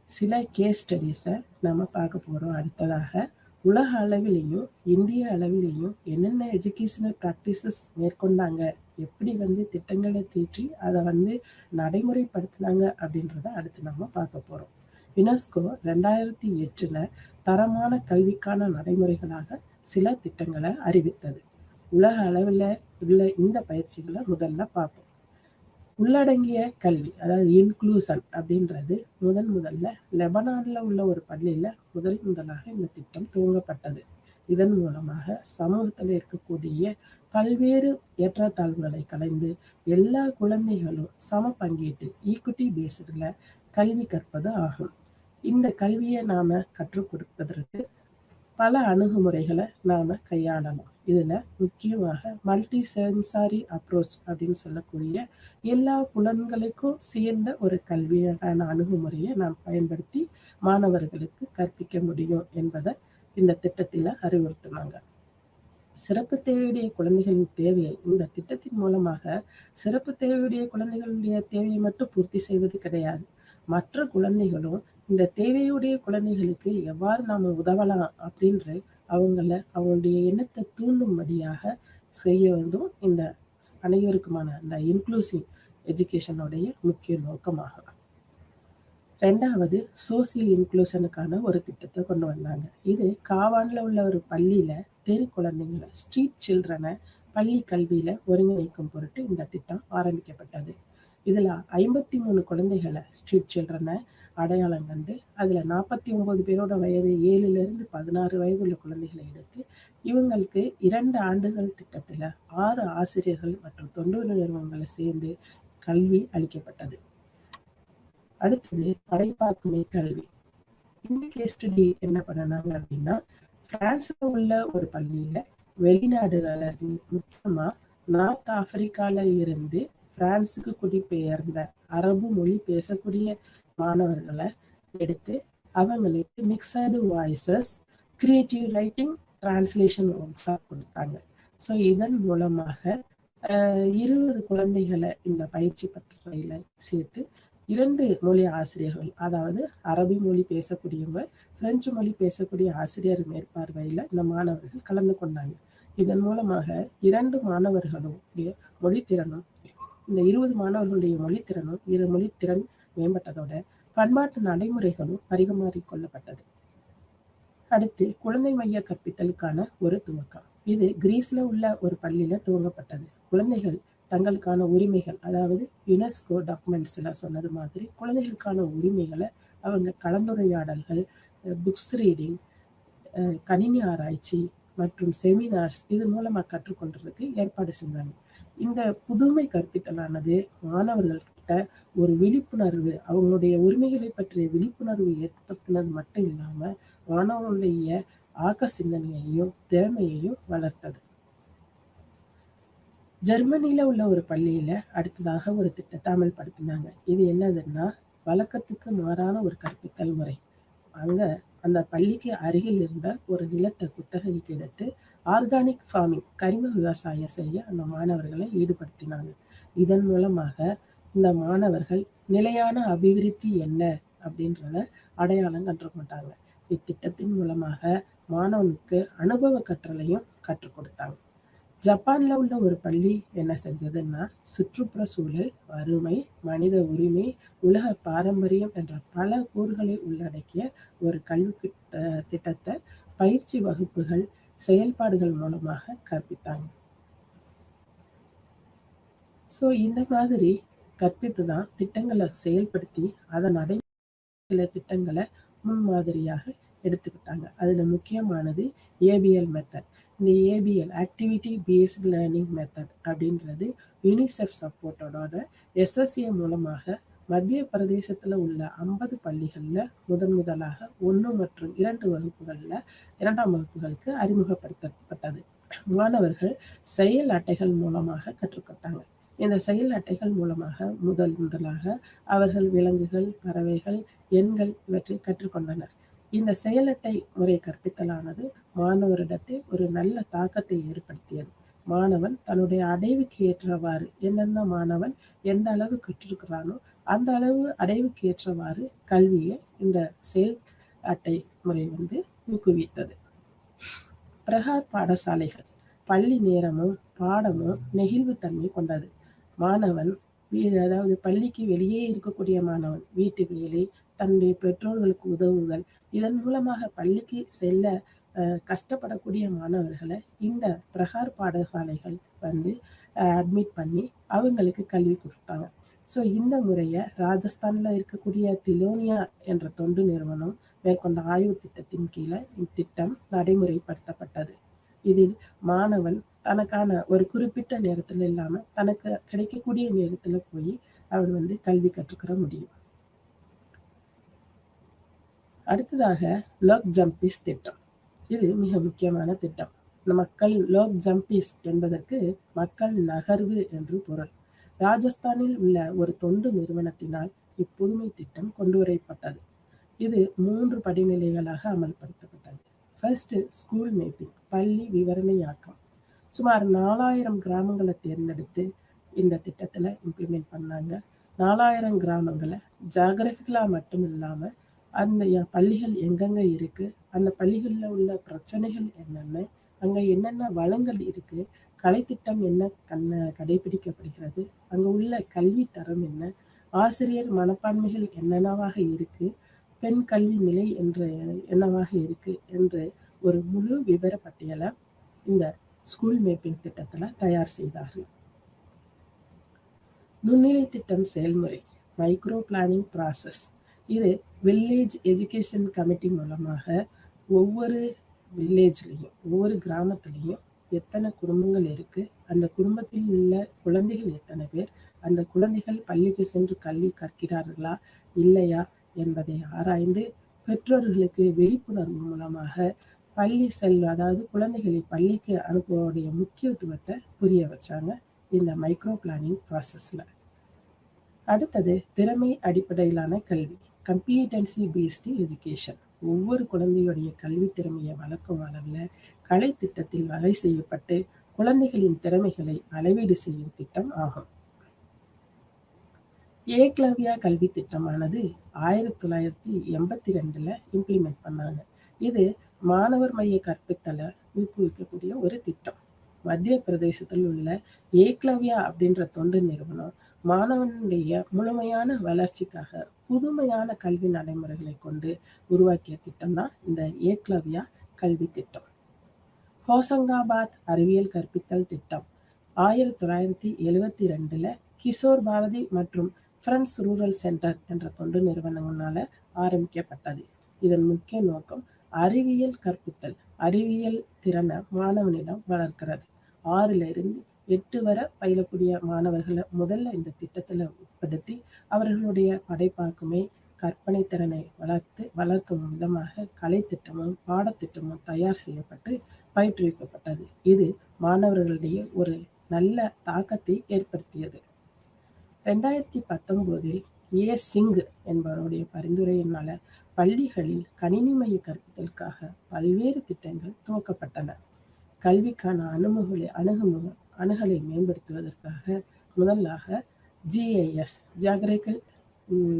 சில கேஸ் ஸ்டடீஸை நம்ம பார்க்க போகிறோம். அடுத்ததாக உலக அளவிலையும் இந்திய அளவிலையும் என்னென்ன எஜுகேஷனல் ப்ராக்டிசஸ் மேற்கொண்டாங்க, எப்படி திட்டங்களை தீற்றி அதை நடைமுறைப்படுத்தினாங்க அப்படின்றத அடுத்து நம்ம பார்க்க போகிறோம். யுனெஸ்கோ 2008 தரமான கல்விக்கான நடைமுறைகளாக சில திட்டங்களை அறிவித்தது. உலக அளவில் உள்ள இந்த பயிற்சிகளை முதல்ல பார்ப்போம். உள்ளடங்கிய கல்வி, அதாவது இன்க்ளூசன் அப்படின்றது முதல்ல லெபனான்ல உள்ள ஒரு பள்ளியில முதலாக இந்த திட்டம் துவங்கப்பட்டது. இதன் மூலமாக சமூகத்தில் இருக்கக்கூடிய பல்வேறு ஏற்றத்தாழ்வுகளை கலைந்து எல்லா குழந்தைகளும் சம பங்கீட்டு ஈக்விட்டி பேஸ்டில் கல்வி கற்பது ஆகும். இந்த கல்வியை நாம கற்றுக் கொடுப்பதற்கு பல அணுகுமுறைகளை நாம கையாளலாம். இதுல முக்கியமாக மல்டி சென்சாரி அப்ரோச் அப்படின்னு சொல்லக்கூடிய எல்லா புலன்களுக்கும் சேர்ந்த ஒரு கல்வியான அணுகுமுறையை நாம் பயன்படுத்தி மாணவர்களுக்கு கற்பிக்க முடியும் என்பதை இந்த திட்டத்தில் அறிவுறுத்தினாங்க. சிறப்பு தேவையுடைய குழந்தைகளின் தேவையை இந்த திட்டத்தின் மூலமாக சிறப்பு தேவையுடைய குழந்தைகளுடைய தேவையை மட்டும் பூர்த்தி செய்வது கிடையாது, மற்ற குழந்தைகளும் இந்த தேவையுடைய குழந்தைகளுக்கு எவ்வாறு நாம் உதவலாம் அப்படின்ற அவங்களுடைய எண்ணத்தை தூண்டும்படியாக செய்ய இந்த அனைவருக்குமான இந்த இன்க்ளூசிவ் எஜுகேஷனுடைய முக்கிய நோக்கமாகும். ரெண்டாவது சோசியல் இன்க்ளூஷனுக்கான ஒரு திட்டத்தை கொண்டு வந்தாங்க. இது காவான்ல உள்ள ஒரு பள்ளியில தெரு குழந்தைங்களை, ஸ்ட்ரீட் சில்ட்ரனை பள்ளி கல்வியில ஒருங்கிணைக்கும் பொருட்டு இந்த திட்டம் ஆரம்பிக்கப்பட்டது. இதுல 53 குழந்தைகளை, ஸ்ட்ரீட் சில்ட்ரனை அடையாளம் கண்டு அதுல 49 பேரோட வயது 7லிருந்து 16 வயது உள்ள குழந்தைகளை எடுத்து இவங்களுக்கு 2 ஆண்டுகள் திட்டத்துல 6 ஆசிரியர்கள் மற்றும் தொண்டு நிறுவனங்களை சேர்ந்து கல்வி அளிக்கப்பட்டது. அடுத்தது படைப்பாக்குமை கல்வி. இந்த கேஸ் ஸ்டடி என்ன பண்ணனாங்க அப்படின்னா, பிரான்ஸ்ல உள்ள ஒரு பள்ளியில வெளிநாடுகள முக்கியமா நார்த் ஆப்பிரிக்கால இருந்து பிரான்ஸுக்கு குடிபெயர்ந்த அரபு மொழி பேசக்கூடிய மாணவர்களை எடுத்து அவங்களுக்கு mixed voices, creative writing, translation works கொடுத்தாங்க. ஸோ இதன் மூலமாக 20 குழந்தைகளை இந்த பயிற்சி பட்டறையில சேர்த்து 2 மொழி ஆசிரியர்கள், அதாவது அரபி மொழி பேசக்கூடியவங்க, பிரெஞ்சு மொழி பேசக்கூடிய ஆசிரியர் மேற்பார்வையில் இந்த மாணவர்கள் கலந்து கொண்டாங்க. இதன் மூலமாக 2 மாணவர்களுடைய மொழித்திறனும் இந்த 20 மாணவர்களுடைய மொழித்திறனும் மொழித்திறன் மேம்பட்டதோட பண்பாட்டு நடைமுறைகளும் பரிமாறிக்கொள்ளப்பட்டது. அடுத்து குழந்தை மைய கற்பித்தலுக்கான ஒரு துவக்கம். இது கிரீஸ்ல உள்ள ஒரு பள்ளியில துவங்கப்பட்டது. குழந்தைகள் தங்களுக்கான உரிமைகள், அதாவது யுனெஸ்கோ டாக்குமெண்ட்ஸ்ல சொன்னது மாதிரி குழந்தைகளுக்கான உரிமைகளை அவங்க கலந்துரையாடல்கள், புக்ஸ் ரீடிங், கணினி ஆராய்ச்சி மற்றும் செமினார்ஸ் இது மூலமா கற்றுக்கொள்றதுக்கு ஏற்பாடு செஞ்சாங்க. இந்த புதுமை கற்பித்தலானது மாணவர்கள்கிட்ட ஒரு விழிப்புணர்வு, அவங்களுடைய உரிமைகளை பற்றிய விழிப்புணர்வு ஏற்படுத்தினது மட்டும் இல்லாம மாணவர்களுடைய ஆக்க சிந்தனையையும் திறமையையும் வளர்த்தது. ஜெர்மனியில உள்ள ஒரு பள்ளியில அடுத்ததாக ஒரு திட்டத்தை அமல்படுத்தினாங்க. இது என்னதுன்னா வழக்கத்துக்கு மாறான ஒரு கற்பித்தல் முறை. அங்க அந்த பள்ளிக்கு அருகில் இருந்த ஒரு நிலத்தை குத்தகைக்கு எடுத்து ஆர்கானிக் ஃபார்மிங், கரிம விவசாயம் செய்ய அந்த மாணவர்களை ஈடுபடுத்தினாங்க. இதன் மூலமாக இந்த மாணவர்கள் நிலையான அபிவிருத்தி என்ன அப்படின்றத அடையாளம் கற்றுக்கொண்டாங்க. இத்திட்டத்தின் மூலமாக மாணவனுக்கு அனுபவ கற்றலையும் கற்றுக் கொடுத்தாங்க. ஜப்பான்ல உள்ள ஒரு பள்ளி என்ன செஞ்சதுன்னா சுற்றுப்புற சூழல், வறுமை, மனித உரிமை, உலக பாரம்பரியம் என்ற பல கூறுகளை உள்ளடக்கிய ஒரு கல்வி திட்டத்தை பயிற்சி வகுப்புகள், செயல்பாடுகள் மூலமாக கற்பித்தாங்க. ஸோ இந்த மாதிரி கற்பித்து தான் திட்டங்களை செயல்படுத்தி அதை சில திட்டங்களை முன்மாதிரியாக எடுத்துக்கிட்டாங்க. அதில் முக்கியமானது ஏபிஎல் மெத்தட். இந்த APL activity based learning method அப்படின்றது யூனிசெஃப் சப்போர்ட்டோட எஸ்எஸ்ஏ மூலமாக மத்திய பிரதேசத்தில் உள்ள 50 பள்ளிகளில் முதலாக 1 மற்றும் 2 வகுப்புகளில் 2ஆம் வகுப்புகளுக்கு அறிமுகப்படுத்தப்பட்டது. மாணவர்கள் செயல் அட்டைகள் மூலமாக கற்றுக்கொண்டாங்க. இந்த செயல் அட்டைகள் மூலமாக முதலாக அவர்கள் விலங்குகள், பறவைகள், எண்கள் இவற்றை கற்றுக்கொண்டனர். இந்த செயல் அட்டை முறை கற்பித்தலானது மாணவரிடத்தில் ஒரு நல்ல தாக்கத்தை ஏற்படுத்தியது. மாணவன் தன்னுடைய அடைவுக்கு ஏற்றவாறு, எந்தெந்த மாணவன் எந்த அளவு கற்றிருக்கிறானோ அந்த அளவு அடைவுக்கு ஏற்றவாறு கல்வியை இந்த செயல் அட்டை முறை ஊக்குவித்தது. பிரகார் பாடசாலைகள் பள்ளி நேரமும் பாடமும் நெகிழ்வுத்தன்மை கொண்டது. மாணவன் அதாவது பள்ளிக்கு வெளியே இருக்கக்கூடிய மாணவன் வீட்டு வேலை, தன்னுடைய பெற்றோர்களுக்கு உதவுதல், இதன் மூலமாக பள்ளிக்கு செல்ல கஷ்டப்படக்கூடிய மாணவர்களை இந்த பிரகார் பாடசாலைகள் அட்மிட் பண்ணி அவங்களுக்கு கல்வி கொடுத்தாங்க. ஸோ இந்த முறையை ராஜஸ்தானில் இருக்கக்கூடிய திலோனியா என்ற தொண்டு நிறுவனம் மேற்கொண்ட ஆய்வு திட்டத்தின் கீழே இத்திட்டம் நடைமுறைப்படுத்தப்பட்டது. இதில் மாணவன் தனக்கான ஒரு குறிப்பிட்ட நேரத்தில் இல்லாமல் தனக்கு கிடைக்கக்கூடிய நேரத்தில் போய் அவன் கல்வி கற்றுக்கிற முடியும். அடுத்ததாக லோக் ஜம்பிஸ் திட்டம். இது மிக முக்கியமான திட்டம். மக்கள் லோக் ஜம்பிஸ் என்பதற்கு மக்கள் நகர்வு என்று பொருள். ராஜஸ்தானில் உள்ள ஒரு தொண்டு நிறுவனத்தினால் இப்புதுமை திட்டம் கொண்டு வரப்பட்டது. இது 3 படிநிலைகளாக அமல்படுத்தப்பட்டது. ஃபர்ஸ்ட் ஸ்கூல் மேப்பிங், பள்ளி விவரணையாக்கம். சுமார் 4000 கிராமங்களை தேர்ந்தெடுத்து இந்த திட்டத்தில் இம்ப்ளிமெண்ட் பண்ணாங்க. 4000 கிராமங்களை ஜாகிரபிக்கலாக மட்டும் இல்லாமல் அந்த பள்ளிகள் எங்கெங்கே இருக்குது, அந்த பள்ளிகளில் உள்ள பிரச்சனைகள் என்னென்ன, அங்கே என்னென்ன வளங்கள் இருக்குது, கலைத்திட்டம் என்ன கடைபிடிக்கப்படுகிறது, அங்கே உள்ள கல்வி தரம் என்ன, ஆசிரியர் மனப்பான்மைகள் என்னென்னவாக இருக்குது, பெண் கல்வி நிலை என்னவாக இருக்குது என்று ஒரு முழு விவர பட்டியலை இந்த ஸ்கூல் மேப்பிங் திட்டத்தில் தயார் செய்தார்கள். நுண்ணிலை திட்டம் செயல்முறை, மைக்ரோ பிளானிங் ப்ராசஸ். இது வில்லேஜ் எஜுகேஷன் கமிட்டி மூலமாக ஒவ்வொரு வில்லேஜ்லேயும் ஒவ்வொரு கிராமத்துலேயும் எத்தனை குடும்பங்கள் இருக்குது, அந்த குடும்பத்தில் உள்ள குழந்தைகள் எத்தனை பேர், அந்த குழந்தைகள் பள்ளிக்கு சென்று கல்வி கற்கிறார்களா இல்லையா என்பதை ஆராய்ந்து பெற்றோர்களுக்கு விழிப்புணர்வு மூலமாக பள்ளி அதாவது குழந்தைகளை பள்ளிக்கு அனுப்புவடைய முக்கியத்துவத்தை புரிய வச்சாங்க இந்த மைக்ரோ பிளானிங் ப்ராசஸில். அடுத்தது திறமை அடிப்படையிலான கல்வி, கம்பியூட்டன்சி பேஸ்டு எஜுகேஷன். ஒவ்வொரு குழந்தையுடைய கல்வி திறமையை வளர்க்கும் அளவில் கலை திட்டத்தில் வகை செய்யப்பட்டு குழந்தைகளின் திறமைகளை அளவீடு செய்யும் திட்டம் ஆகும். ஏக்லவ்யா கல்வி திட்டமானது 1982 இம்ப்ளிமெண்ட் பண்ணாங்க. இது மாணவர் மைய கற்பித்தலை ஊக்குவிக்கக்கூடிய ஒரு திட்டம். மத்திய பிரதேசத்தில் உள்ள ஏக்லவ்யா அப்படின்ற தொண்டு நிறுவனம் மாணவனுடைய முழுமையான வளர்ச்சிக்காக புதுமையான கல்வி நடைமுறைகளை கொண்டு உருவாக்கிய திட்டம் தான் இந்த ஏக்லவ்யா கல்வி திட்டம். ஹோசங்காபாத் அறிவியல் கற்பித்தல் திட்டம் 1972 கிஷோர் பாரதி மற்றும் ஃப்ரெண்ட்ஸ் ரூரல் சென்டர் என்ற தொண்டு நிறுவனங்களால ஆரம்பிக்கப்பட்டது. இதன் முக்கிய நோக்கம் அறிவியல் கற்பித்தல், அறிவியல் திறனை மாணவனிடம் வளர்க்கிறது. 6லிருந்து 8 வரை பயிலக்கூடிய மாணவர்களை முதல்ல இந்த திட்டத்தில் உட்படுத்தி அவர்களுடைய படைப்பாக்குமை, கற்பனை திறனை வளர்க்கும் விதமாக கலைத்திட்டமும் பாடத்திட்டமும் தயார் செய்யப்பட்டு பயிற்றுவிக்கப்பட்டது. இது மாணவர்களிடையே ஒரு நல்ல தாக்கத்தை ஏற்படுத்தியது. 2019 சிங் என்பவருடைய பரிந்துரையினால பள்ளிகளில் கணினி மைய கற்பித்தலுக்காக பல்வேறு திட்டங்கள் துவக்கப்பட்டன. கல்விக்கான அணுகலை மேம்படுத்துவதற்காக முதலாக GIS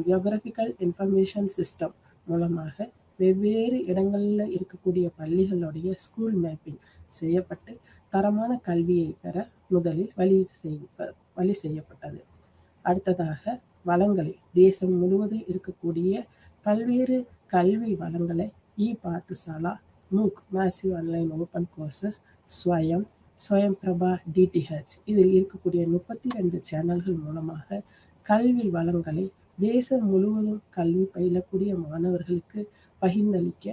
ஜியோகிராபிக்கல் இன்ஃபர்மேஷன் சிஸ்டம் மூலமாக வெவ்வேறு இடங்களில் இருக்கக்கூடிய பள்ளிகளுடைய ஸ்கூல் மேப்பிங் செய்யப்பட்டு தரமான கல்வியை பெற முதலில் வழி செய்யப்பட்டது. அடுத்ததாக வளங்களை, தேசம் முழுவதும் இருக்கக்கூடிய பல்வேறு கல்வி வளங்களை பாத்சாலா, மூக் மேசிவ் ஆன்லைன் ஓப்பன் கோர்சஸ், ஸ்வயம் பிரபா, DTH இதில் இருக்கக்கூடிய 32 சேனல்கள் மூலமாக கல்வி வளங்களை தேசம் முழுவதும் கல்வி பயிலக்கூடிய மாணவர்களுக்கு பகிர்ந்தளிக்க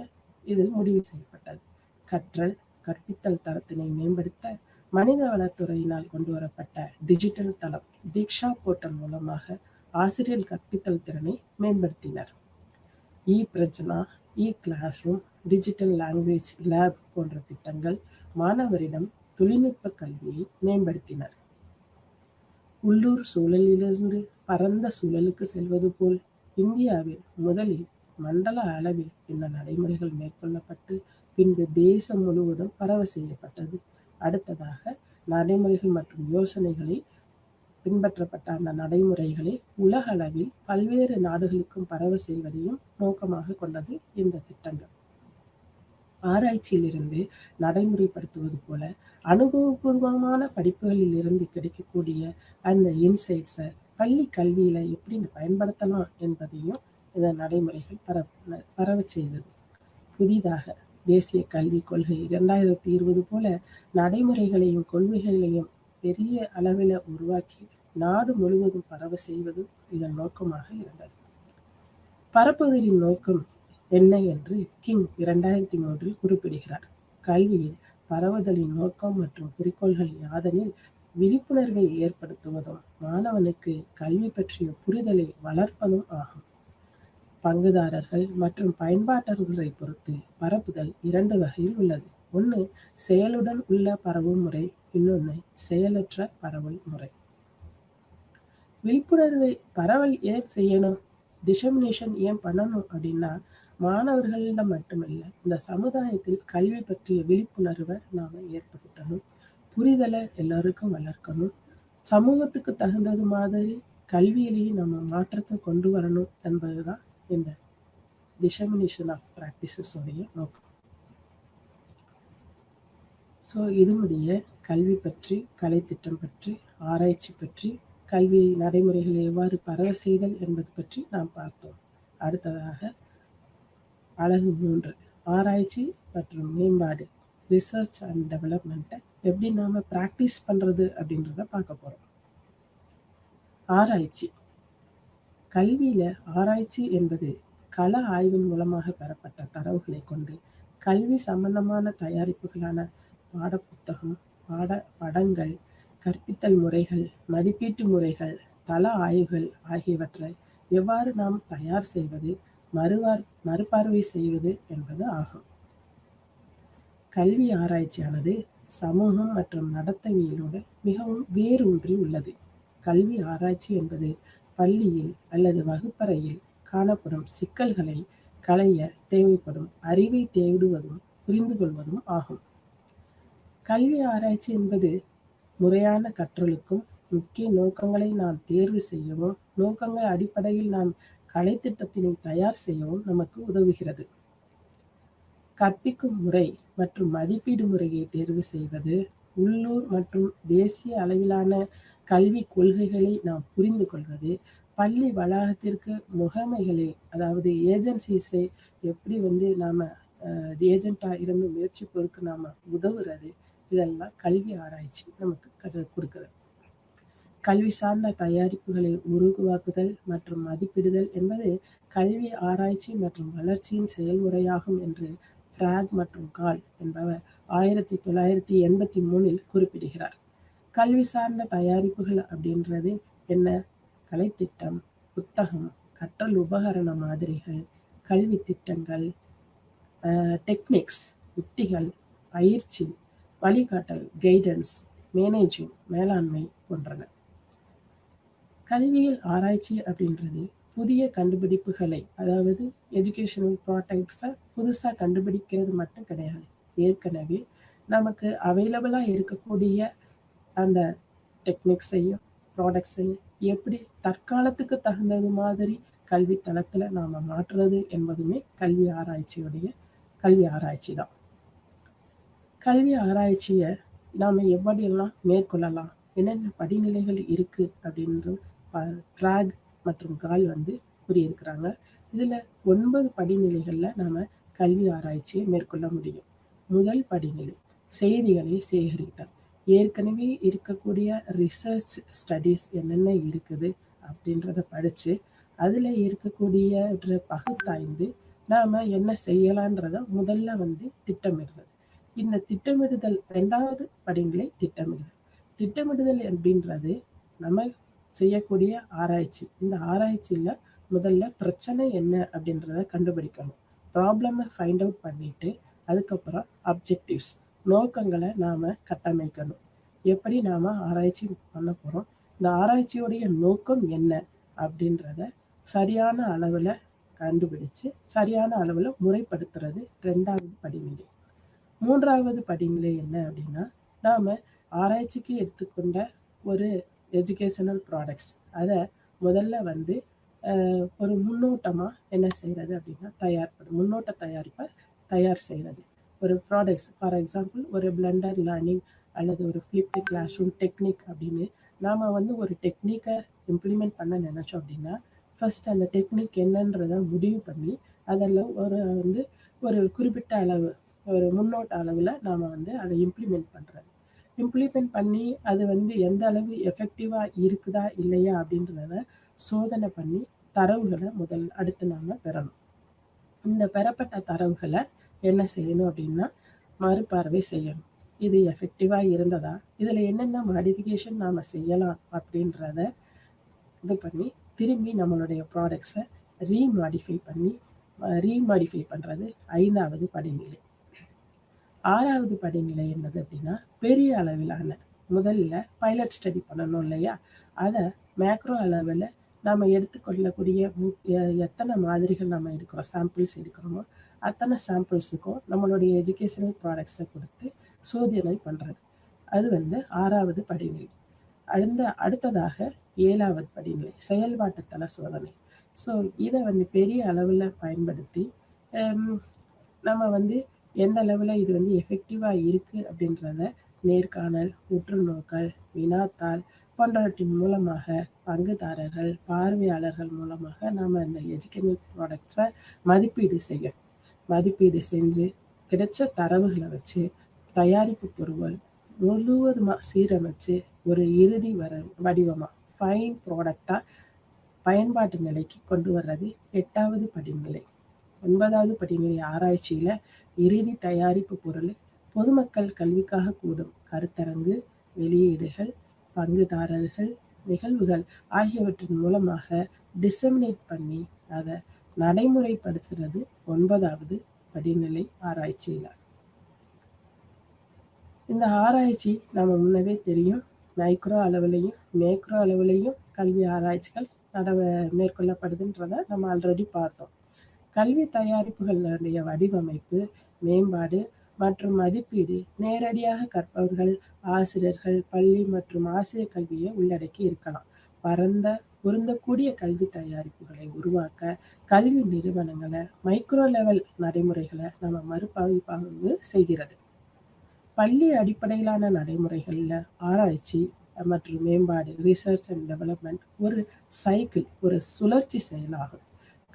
இதில் முடிவு செய்யப்பட்டது. கற்பித்தல் தரத்தினை மேம்படுத்த மனிதவளத்துறையினால் கொண்டு வரப்பட்ட டிஜிட்டல் தளம் தீக்ஷா போர்ட்டல் மூலமாக ஆசிரியர் கற்பித்தல் திறனை மேம்படுத்தினர். Prajna, class room, digital language lab போன்ற திட்டங்கள் மாணவரிடம் தொழில்நுட்ப கல்வியை மேம்படுத்தினர். உள்ளூர் சூழலிலிருந்து பரந்த சூழலுக்கு செல்வது போல் இந்தியாவில் முதலில் மண்டல அளவில் இந்த நடைமுறைகள் மேற்கொள்ளப்பட்டு பின்பு தேசம் முழுவதும் பரவ செய்யப்பட்டது. அடுத்ததாக நடைமுறைகள் மற்றும் யோசனைகளை பின்பற்றப்பட்ட அந்த நடைமுறைகளை உலக அளவில் பல்வேறு நாடுகளுக்கும் பரவ செய்வதையும் நோக்கமாக கொண்டது இந்த திட்டங்கள். ஆராய்ச்சியிலிருந்து நடைமுறைப்படுத்துவது போல அனுபவபூர்வமான படிப்புகளில் இருந்து கிடைக்கக்கூடிய அந்த இன்சைட்ஸை பள்ளி கல்வியில எப்படி பயன்படுத்தலாம் என்பதையும் இந்த நடைமுறைகள் பரவ செய்தது. புதிதாக தேசிய கல்விக் கொள்கை 2020 போல நடைமுறைகளையும் கொள்கைகளையும் பெரிய அளவில் உருவாக்கி நாடு முழுவதும் பரவ செய்வதும் இதன் நோக்கமாக இருந்தது. பரப்புவதின் நோக்கம் என்ன என்று கிங் 2003 குறிப்பிடுகிறார். கல்வியில் பரவுதலின் நோக்கம் மற்றும் குறிக்கோள்கள் யாதெனில் விழிப்புணர்வை ஏற்படுத்துவதும் மாணவனுக்கு கல்வி பற்றிய புரிதலை வளர்ப்பதும் ஆகும். பங்குதாரர்கள் மற்றும் பயன்பாட்டர்களை பொறுத்து பரப்புதல் 2 வகையில் உள்ளது. ஒன்று செயலுடன் உள்ள பரவும் முறை, இன்னொன்று செயலற்ற பரவல் முறை. விழிப்புணர்வை பரவல் ஏன் செய்யணும், டிசமினேஷன் ஏன் பண்ணணும் அப்படின்னா மாணவர்களிடம் மட்டுமல்ல இந்த சமுதாயத்தில் கல்வி பற்றிய விழிப்புணர்வை நாம ஏற்படுத்தணும், புரிதலை எல்லாருக்கும் வளர்க்கணும், சமூகத்துக்கு தகுந்தது மாதிரி கல்வியிலேயே நம்ம மாற்றத்தை கொண்டு வரணும் என்பதுதான் இந்த டிசமினேஷன் ஆஃப் ப்ராக்டிசஸ் உடைய நோக்கம். ஸோ இதனுடைய கல்வி பற்றி, கலைத்திட்டம் பற்றி, ஆராய்ச்சி பற்றி, கல்வி நடைமுறைகளை எவ்வாறு பரவ செய்தல் என்பது பற்றி நாம் பார்த்தோம். அடுத்ததாக அலகு 3 ஆராய்ச்சி மற்றும் மேம்பாடு, ரிசர்ச் அண்ட் டெவலப்மெண்ட்டை எப்படி நாம ப்ராக்டிஸ் பண்ணுறது அப்படின்றத பார்க்க போகிறோம். ஆராய்ச்சி. கல்வியில் ஆராய்ச்சி என்பது கள ஆய்வின் மூலமாக பெறப்பட்ட தரவுகளை கொண்டு கல்வி சம்பந்தமான தயாரிப்புகளான பாடப்புத்தகம், படங்கள், கற்பித்தல் முறைகள், மதிப்பீட்டு முறைகள், தள ஆய்வுகள் ஆகியவற்றை எவ்வாறு நாம் தயார் செய்வது, மறுபார்வை செய்வது என்பது ஆகும். கல்வி ஆராய்ச்சியானது சமூகம் மற்றும் நடத்தையிலோடு மிகவும் வேரூன்றி உள்ளது. கல்வி ஆராய்ச்சி என்பது பள்ளியில் அல்லது வகுப்பறையில் காணப்படும் சிக்கல்களை களைய தேவைப்படும் அறிவை தேடுவதும் புரிந்து கொள்வதும் ஆகும். கல்வி ஆராய்ச்சி என்பது முறையான கற்றலுக்கும் முக்கிய நோக்கங்களை நாம் தேர்வு செய்யவும், நோக்கங்கள் அடிப்படையில் நாம் கலைத்திட்டத்தினை தயார் செய்யவும் நமக்கு உதவுகிறது. கற்பிக்கும் முறை மற்றும் மதிப்பீடு முறையை தேர்வு செய்வது, உள்ளூர் மற்றும் தேசிய அளவிலான கல்வி கொள்கைகளை நாம் புரிந்து கொள்வது, பள்ளி வளாகத்திற்கு முகமைகளை அதாவது ஏஜென்சிஸை எப்படி நாம ஏஜென்ட்டா இருந்து முயற்சிப்பதற்கு நாம உதவுறது, இதெல்லாம் கல்வி ஆராய்ச்சி நமக்கு கொடுக்குறது. கல்வி சார்ந்த தயாரிப்புகளை உருவாக்குதல் மற்றும் மதிப்பிடுதல் என்பது கல்வி ஆராய்ச்சி மற்றும் வளர்ச்சியின் செயல்முறையாகும் என்று ஃப்ராக் மற்றும் கால் என்பவர் 1983 குறிப்பிடுகிறார். கல்வி சார்ந்த தயாரிப்புகள் அப்படின்றது என்ன? கலைத்திட்டம், புத்தகம், கற்றல் உபகரண மாதிரிகள், கல்வி திட்டங்கள், டெக்னிக்ஸ், உத்திகள், பயிற்சி, வழிகாட்டல், கைடன்ஸ், மேனேஜிங், மேலாண்மை போன்றன. கல்வியில் ஆராய்ச்சி அப்படின்றது புதிய கண்டுபிடிப்புகளை, அதாவது எஜுகேஷனல் ப்ராடக்ட்ஸை புதுசாக கண்டுபிடிக்கிறது மட்டும் கிடையாது. ஏற்கனவே நமக்கு அவைலபிளாக இருக்கக்கூடிய அந்த டெக்னிக்ஸையும் ப்ராடக்ட்ஸையும் எப்படி தற்காலத்துக்கு தகுந்தது மாதிரி கல்வி தளத்தில் நாம் மாற்றுறது என்பதுமே கல்வி ஆராய்ச்சி தான். கல்வி ஆராய்ச்சியை நாம் எப்படியெல்லாம் மேற்கொள்ளலாம், என்னென்ன படிநிலைகள் இருக்குது அப்படின்றது ஃப்ராக் மற்றும் கால் கூறியிருக்கிறாங்க. இதில் 9 படிநிலைகளில் நாம் கல்வி ஆராய்ச்சியை மேற்கொள்ள முடியும். முதல் படிநிலை செய்திகளை சேகரித்தல். ஏற்கனவே இருக்கக்கூடிய ரிசர்ச் ஸ்டடீஸ் என்னென்ன இருக்குது அப்படின்றத படித்து அதில் இருக்கக்கூடிய பகுத்தாய்ந்து நாம் என்ன செய்யலான்றத முதல்ல திட்டமிடுறது. இந்த திட்டமிடுதல் 2வது படிநிலை திட்டமிடுதல். திட்டமிடுதல் அப்படின்றது நம்ம செய்யக்கூடிய ஆராய்ச்சி. இந்த ஆராய்ச்சியில் முதல்ல பிரச்சனை என்ன அப்படின்றத கண்டுபிடிக்கணும். ப்ராப்ளமை ஃபைண்ட் அவுட் பண்ணிட்டு அதுக்கப்புறம் அப்ஜெக்டிவ்ஸ், நோக்கங்களை நாம் கட்டமைக்கணும். எப்படி நாம் ஆராய்ச்சி பண்ண போகிறோம், இந்த ஆராய்ச்சியோடைய நோக்கம் என்ன அப்படின்றத சரியான அளவில் கண்டுபிடிச்சு சரியான அளவில் முறைப்படுத்துறது 2வது படிநிலை. 3வது படிநிலை என்ன அப்படின்னா, நாம் ஆராய்ச்சிக்கு எடுத்துக்கொண்ட ஒரு எஜுகேஷனல் ப்ராடக்ட்ஸ் அதை முதல்ல ஒரு முன்னோட்டமாக என்ன செய்கிறது அப்படின்னா முன்னோட்ட தயாரிப்பை தயார் செய்கிறது. ஒரு ப்ராடக்ட்ஸ், ஃபார் எக்ஸாம்பிள் ஒரு பிளெண்டர் லேர்னிங் அல்லது ஒரு ஃப்ளிப்டு கிளாஸ் ரூம் டெக்னிக் அப்படின்னு நாம் ஒரு டெக்னிக்கை இம்ப்ளிமெண்ட் பண்ண நினச்சோம் அப்படின்னா, ஃபர்ஸ்ட் அந்த டெக்னிக் என்னன்றதை முடிவு பண்ணி அதில் ஒரு குறிப்பிட்ட அளவு, ஒரு முன்னோட்ட அளவில் நாம் அதை இம்ப்ளிமெண்ட் பண்ணுறது. இம்ப்ளிமெண்ட் பண்ணி அது எந்த அளவு எஃபெக்டிவாக இருக்குதா இல்லையா அப்படின்றத சோதனை பண்ணி தரவுகளை அடுத்து நாம் பெறணும். இந்த பெறப்பட்ட தரவுகளை என்ன செய்யணும் அப்படின்னா, மறுபார்வை செய்யணும். இது எஃபெக்டிவாக இருந்ததா, இதில் என்னென்ன மாடிஃபிகேஷன் நாம் செய்யலாம் அப்படின்றத இது பண்ணி திரும்பி நம்மளுடைய ப்ராடக்ட்ஸை ரீமாடிஃபை பண்ணுறது 5வது படிநிலை. 6வது படிநிலை என்னது அப்படின்னா, பெரிய அளவிலான முதல்ல பைலட் ஸ்டடி பண்ணணும் இல்லையா, அதை மேக்ரோ அளவில் நாம் எடுத்துக்கொள்ளக்கூடிய எத்தனை மாதிரிகள் நம்ம எடுக்கிறோம், சாம்பிள்ஸ் எடுக்கிறோமோ அத்தனை சாம்பிள்ஸுக்கும் நம்மளுடைய எஜுகேஷனல் ப்ராடக்ட்ஸை கொடுத்து சோதனை பண்ணுறது. அது 6வது படிநிலை. அடுத்ததாக 7வது படிநிலை செயல்பாட்டு தள சோதனை. ஸோ இதை பெரிய அளவில் பயன்படுத்தி நம்ம எந்த அளவில் இது எஃபெக்டிவாக இருக்குது அப்படின்றத நேர்காணல், உற்றுநோக்கல், வினாத்தாள் போன்றவற்றின் மூலமாக பங்குதாரர்கள், பார்வையாளர்கள் மூலமாக நாம் இந்த எஜுகேஷனல் ப்ராடக்ட்ஸை மதிப்பீடு செஞ்சு கிடைச்ச தரவுகளை வச்சு தயாரிப்பு பொருட்கள் முழுவதுமாக சீரமைச்சு ஒரு இறுதி வடிவமாக ஃபைன் ப்ராடக்டாக பயன்பாட்டு நிலைக்கு கொண்டு வர்றது 8வது படிநிலை. 9வது படிநிலை ஆராய்ச்சியில் இறுதி தயாரிப்பு பொருள் பொதுமக்கள் கல்விக்காக கூடும் கருத்தரங்கு, வெளியீடுகள், பங்குதாரர்கள், நிகழ்வுகள் ஆகியவற்றின் மூலமாக டிசமினேட் பண்ணி அதை நடைமுறைப்படுத்துறது 9வது படிநிலை ஆராய்ச்சியில். இந்த ஆராய்ச்சி நம்ம முன்னவே தெரியும், மைக்ரோ அளவுலையும் மேக்ரோ அளவுலையும் கல்வி ஆராய்ச்சிகள் மேற்கொள்ளப்படுதுன்றதை நம்ம ஆல்ரெடி பார்த்தோம். கல்வி தயாரிப்புகளுடைய வடிவமைப்பு, மேம்பாடு மற்றும் மதிப்பீடு நேரடியாக கற்பவர்கள், ஆசிரியர்கள், பள்ளி மற்றும் ஆசிரியர் கல்வியை உள்ளடக்கி இருக்கலாம். பொருந்தக்கூடிய கல்வி தயாரிப்புகளை உருவாக்க கல்வி நிறுவனங்களை மைக்ரோ லெவல் நடைமுறைகளை நம்ம மறுபாய்வு செய்கிறது. பள்ளி அடிப்படையிலான நடைமுறைகளில் ஆராய்ச்சி மற்றும் மேம்பாடு, ரிசர்ச் அண்ட் டெவலப்மெண்ட் ஒரு சைக்கிள், ஒரு சுழற்சி செயலாகும்.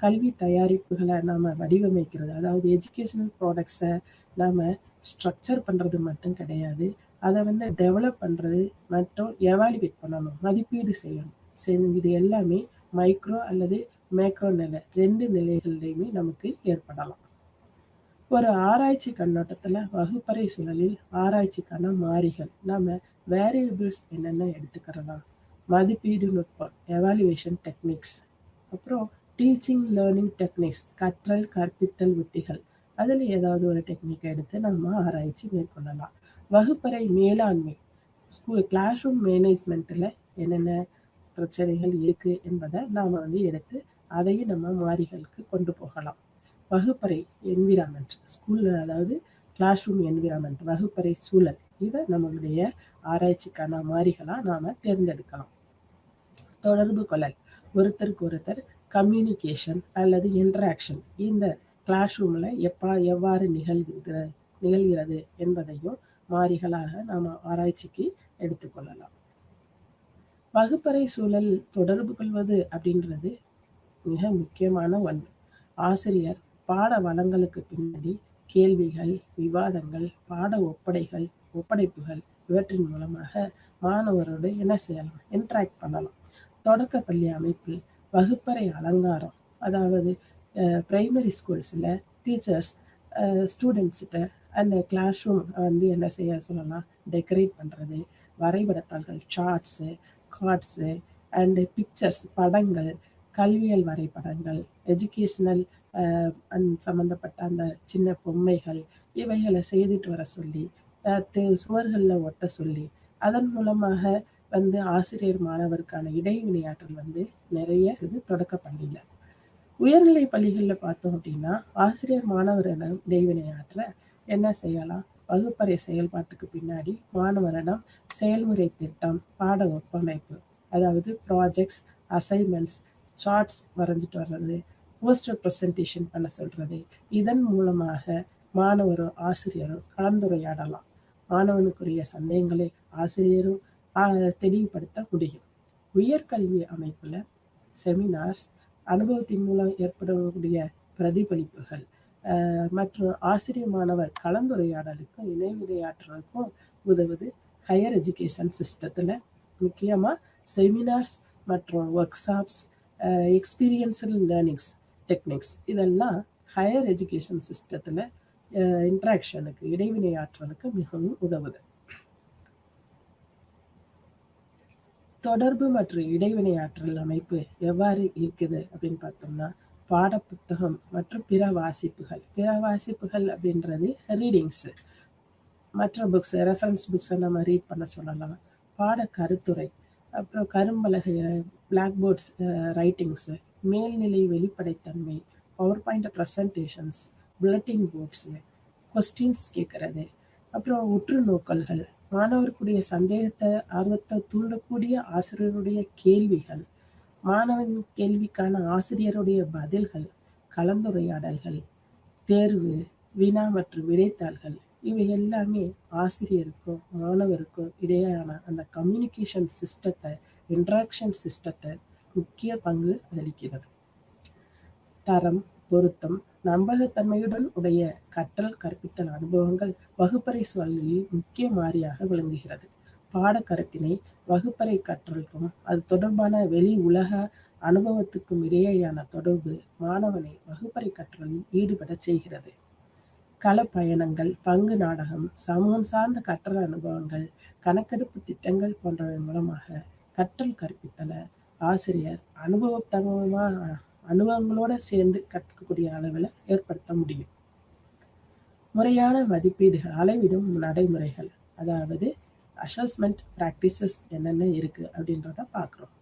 கல்வி தயாரிப்புகளை நாம் வடிவமைக்கிறது, அதாவது எஜுகேஷனல் ப்ராடக்ட்ஸை நாம் ஸ்ட்ரக்சர் பண்ணுறது மட்டும் கிடையாது, அதை டெவலப் பண்ணுறது மற்றும் எவாலுவேட் பண்ணணும், மதிப்பீடு செய்யணும். இது எல்லாமே மைக்ரோ அல்லது மேக்ரோ நிலை, 2 நிலைகள்லையுமே நமக்கு ஏற்படலாம். ஒரு ஆராய்ச்சி கண்ணோட்டத்தில் வகுப்பறை சூழலில் ஆராய்ச்சிக்கான மாறிகள் நம்ம வேரியபிள்ஸ் என்னென்ன எடுத்துக்கிறலாம். மதிப்பீடு நுட்பம், எவாலுவேஷன் டெக்னிக்ஸ். அப்புறம் டீச்சிங் லேர்னிங் டெக்னிக்ஸ், கற்றல் கற்பித்தல் உத்திகள். அதில் ஏதாவது ஒரு டெக்னிக்கை எடுத்து நம்ம ஆராய்ச்சி மேற்கொள்ளலாம். வகுப்பறை மேலாண்மை, கிளாஸ் ரூம் மேனேஜ்மெண்ட்டில் என்னென்ன பிரச்சனைகள் இருக்குது என்பதை நாம் எடுத்து அதையும் நம்ம மாறிகளுக்கு கொண்டு போகலாம். வகுப்பறை என்விரான்மெண்ட், ஸ்கூல், அதாவது கிளாஸ் ரூம் என்விரான்மெண்ட், வகுப்பறை சூழல், இதை நம்மளுடைய ஆராய்ச்சிக்கான மாறிகளாக நாம் தேர்ந்தெடுக்கலாம். தொடர்பு கொள்ளல், ஒருத்தருக்கு ஒருத்தர் கம்யூனிகேஷன் அல்லது இன்டராக்ஷன் இந்த கிளாஸ் ரூமில் எவ்வாறு நிகழ்கிறது என்பதையும் மாறிகளாக நாம் ஆராய்ச்சிக்கு எடுத்துக்கொள்ளலாம். வகுப்பறை சூழல் தொடர்பு கொள்வது அப்படின்றது மிக முக்கியமான ஒன்று. ஆசிரியர் பாட வளங்களுக்கு பின்னாடி கேள்விகள், விவாதங்கள், பாட ஒப்படைப்புகள் இவற்றின் மூலமாக மாணவரோடு என்ன செய்யலாம், இன்ட்ராக்ட் பண்ணலாம். தொடக்க பள்ளி அமைப்பில் வகுப்பறை அலங்காரம், அதாவது பிரைமரி ஸ்கூல்ஸில் டீச்சர்ஸ் ஸ்டூடெண்ட்ஸ்கிட்ட அந்த கிளாஸ் ரூம் என்ன செய்ய சொல்லலாம், டெக்கரேட் பண்ணுறது, வரைபடத்தாள்கள், சார்ட்ஸு, கார்ட்ஸு அண்டு பிக்சர்ஸ், படங்கள், கல்வியல் வரைபடங்கள், எஜுகேஷனல் சம்மந்தப்பட்ட அந்த சின்ன பொம்மைகள், இவைகளை செய்துட்டு வர சொல்லி சுவர்களில் ஒட்ட சொல்லி அதன் மூலமாக ஆசிரியர் மாணவருக்கான இடைவினையாற்றல் நிறைய இது தொடக்க பள்ளியில். உயர்நிலை பள்ளிகளில் பார்த்தோம் அப்படின்னா ஆசிரியர் மாணவரிடம் இடைவினையாற்ற என்ன செய்யலாம், வகுப்பறை செயல்பாட்டுக்கு பின்னாடி மாணவரிடம் செயல்முறை திட்டம், பாட ஒப்பமைப்பு, அதாவது ப்ராஜெக்ட்ஸ், அசைன்மெண்ட்ஸ், சார்ட்ஸ் வரைஞ்சிட்டு வர்றது, போஸ்டர் ப்ரெசன்டேஷன் பண்ண சொல்கிறது. இதன் மூலமாக மாணவரும் ஆசிரியரும் கலந்துரையாடலாம். மாணவனுக்குரிய சந்தேகங்களை ஆசிரியரும் தெளிவுபடுத்த முடியும். உயர்கல்வி அமைப்பில் செமினார்ஸ், அனுபவத்தின் மூலம் ஏற்படக்கூடிய பிரதிபலிப்புகள் மற்றும் ஆசிரியர் மாணவர் கலந்துரையாடலுக்கும் இணைவினையாற்றுறதுக்கும் உதவுது. ஹையர் எஜுகேஷன் சிஸ்டத்தில் முக்கியமாக செமினார்ஸ் மற்றும் work shops, experiential learnings techniques, இதெல்லாம் ஹையர் எஜுகேஷன் சிஸ்டத்தில் இன்ட்ராக்ஷனுக்கு, இடைவினையாற்றலுக்கு மிகவும் உதவுது. தொடர்பு மற்றும் இடைவினையாற்றல் அமைப்பு எவ்வாறு இருக்குது அப்படின்னு பார்த்தோம்னா, பாடப்புத்தகம் மற்றும் பிற வாசிப்புகள் அப்படின்றது ரீடிங்ஸு, மற்ற புக்ஸ், ரெஃபரன்ஸ் புக்ஸை நம்ம ரீட் பண்ண சொல்லலாம். பாட கருத்துரை, அப்புறம் கரும்பலகை, பிளாக் போர்ட்ஸ் ரைட்டிங்ஸு, மேல்நிலை வெளிப்படைத்தன்மை, power point presentations, bulletin boards, questions கேட்கறது, அப்புறம் உற்று நோக்கல்கள், மாணவருக்குடைய சந்தேகத்தை, ஆர்வத்தை தூண்டக்கூடிய ஆசிரியருடைய கேள்விகள், மாணவன் கேள்விக்கான ஆசிரியருடைய பதில்கள், கலந்துரையாடல்கள், தேர்வு, வினா மற்றும் விடைத்தாள்கள், இவை எல்லாமே ஆசிரியருக்கும் மாணவருக்கும் இடையேயான அந்த கம்யூனிகேஷன் சிஸ்டத்தை, இன்ட்ராக்ஷன் சிஸ்டத்தை முக்கிய பங்கு அளிக்கிறது. தரம், பொருத்தம், நம்பகத்தன்மையுடன் உடைய கற்றல் கற்பித்தல் அனுபவங்கள் வகுப்பறை சூழலில் முக்கிய மாறியாக விளங்குகிறது. பாடக்கருத்தினை வகுப்பறை கற்றலுக்கும் அது தொடர்பான வெளி உலக அனுபவத்துக்கும் இடையேயான தொடர்பு மாணவனை வகுப்பறை கற்றலில் ஈடுபட செய்கிறது. களப்பயணங்கள், பங்கு நாடகம், சமூகம் சார்ந்த கற்றல் அனுபவங்கள், கணக்கெடுப்பு திட்டங்கள் போன்றவை மூலமாக கற்றல் கற்பித்தலை ஆசிரியர் அனுபவங்களோட சேர்ந்து கற்கக்கூடிய அளவில் ஏற்படுத்த முடியும். முறையான மதிப்பீடுகள், அளவிடும் நடைமுறைகள், அதாவது அசஸ்மெண்ட் ப்ராக்டிசஸ் என்னென்ன இருக்குது அப்படின்றத பார்க்குறோம்.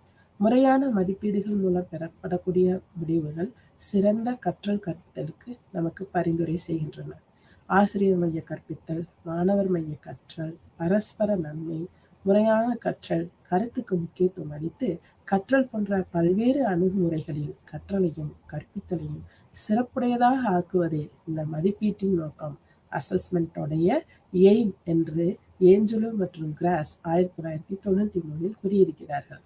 முறையான மதிப்பீடுகள் மூலம் பெறப்படக்கூடிய முடிவுகள் சிறந்த கற்றல் கற்பித்தலுக்கு நமக்கு பரிந்துரை செய்கின்றன. ஆசிரியர் மைய கற்பித்தல், மாணவர் மைய கற்றல், பரஸ்பர நன்மை, முறையான கற்றல், கருத்துக்கு முக்கியத்துவம் அளித்து கற்றல் போன்ற பல்வேறு அணுகுமுறைகளில் கற்றலையும் கற்பித்தலையும் சிறப்புடையதாக ஆக்குவதே இந்த மதிப்பீட்டின் நோக்கம், அசஸ்மெண்ட்டோடைய எய்ம் என்று ஏஞ்சலோ மற்றும் கிராஸ் 1993 கூறியிருக்கிறார்கள்.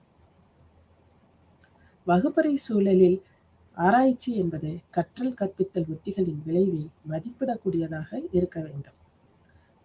வகுப்பறை சூழலில் ஆராய்ச்சி என்பது கற்றல் கற்பித்தல் உத்திகளின் விளைவை மதிப்பிடக்கூடியதாக இருக்க வேண்டும்.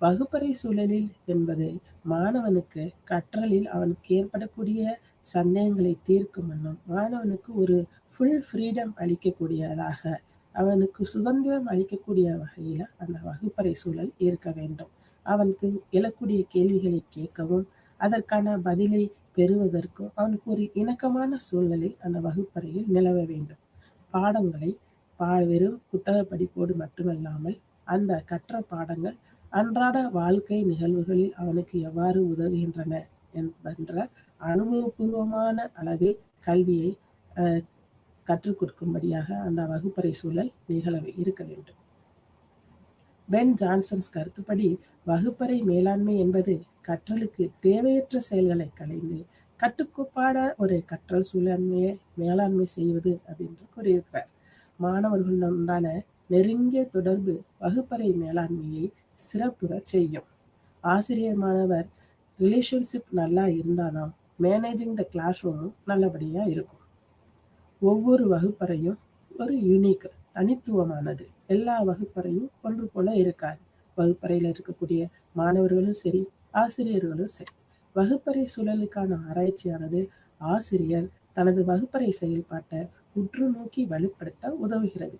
வகுப்பறை சூழலில் என்பது மாணவனுக்கு கற்றலில் அவனுக்கு ஏற்படக்கூடிய சந்தேகங்களை தீர்க்கும் வண்ணம் மாணவனுக்கு ஒரு ஃபுல் ஃப்ரீடம் அளிக்கக்கூடியதாக, அவனுக்கு சுதந்திரம் அளிக்கக்கூடிய வகையில் அந்த வகுப்பறை சூழல் இருக்க வேண்டும். அவனுக்கு எழக்கூடிய கேள்விகளை கேட்கவும் அதற்கான பதிலை பெறுவதற்கும் அவனுக்கு ஒரு இணக்கமான சூழ்நிலை அந்த வகுப்பறையில் நிலவ வேண்டும். பாடங்களை வெறும் புத்தக படிப்போடு மட்டுமல்லாமல் அந்த கற்ற பாடங்கள் அன்றாட வாழ்க்கை நிகழ்வுகளில் அவனுக்கு எவ்வாறு உதவுகின்றன என்ற அனுபவபூர்வமான அளவில் கல்வியை கற்றுக் கொடுக்கும்படியாக அந்த வகுப்பறை சூழல் இருக்க வேண்டும். பென் ஜான்சன்ஸ் கருத்துப்படி வகுப்பறை மேலாண்மை என்பது கற்றலுக்கு தேவையற்ற செயல்களை களைந்து கட்டுக்கோப்பாட ஒரு கற்றல் சூழன்மையை மேலாண்மை செய்வது அப்படின்னு கூறியிருக்கிறார். மாணவர்களுடனான நெருங்கிய தொடர்பு வகுப்பறை மேலாண்மையை சிறப்புற செய்யும். ஆசிரியர் மாணவர் ரிலேஷன்ஷிப் நல்லா இருந்தாலும் மேனேஜிங் த கிளாஸ் ரூமும் நல்லபடியா இருக்கும். ஒவ்வொரு வகுப்பறையும் ஒரு யூனிக், தனித்துவமானது. எல்லா வகுப்பறையும் ஒன்று போல இருக்காது. வகுப்பறையில் இருக்கக்கூடிய மாணவர்களும் சரி, ஆசிரியர்களும் சரி. வகுப்பறை சூழலுக்கான ஆராய்ச்சியானது ஆசிரியர் தனது வகுப்பறை செயல்பாட்டை உற்று நோக்கி வலுப்படுத்த உதவுகிறது.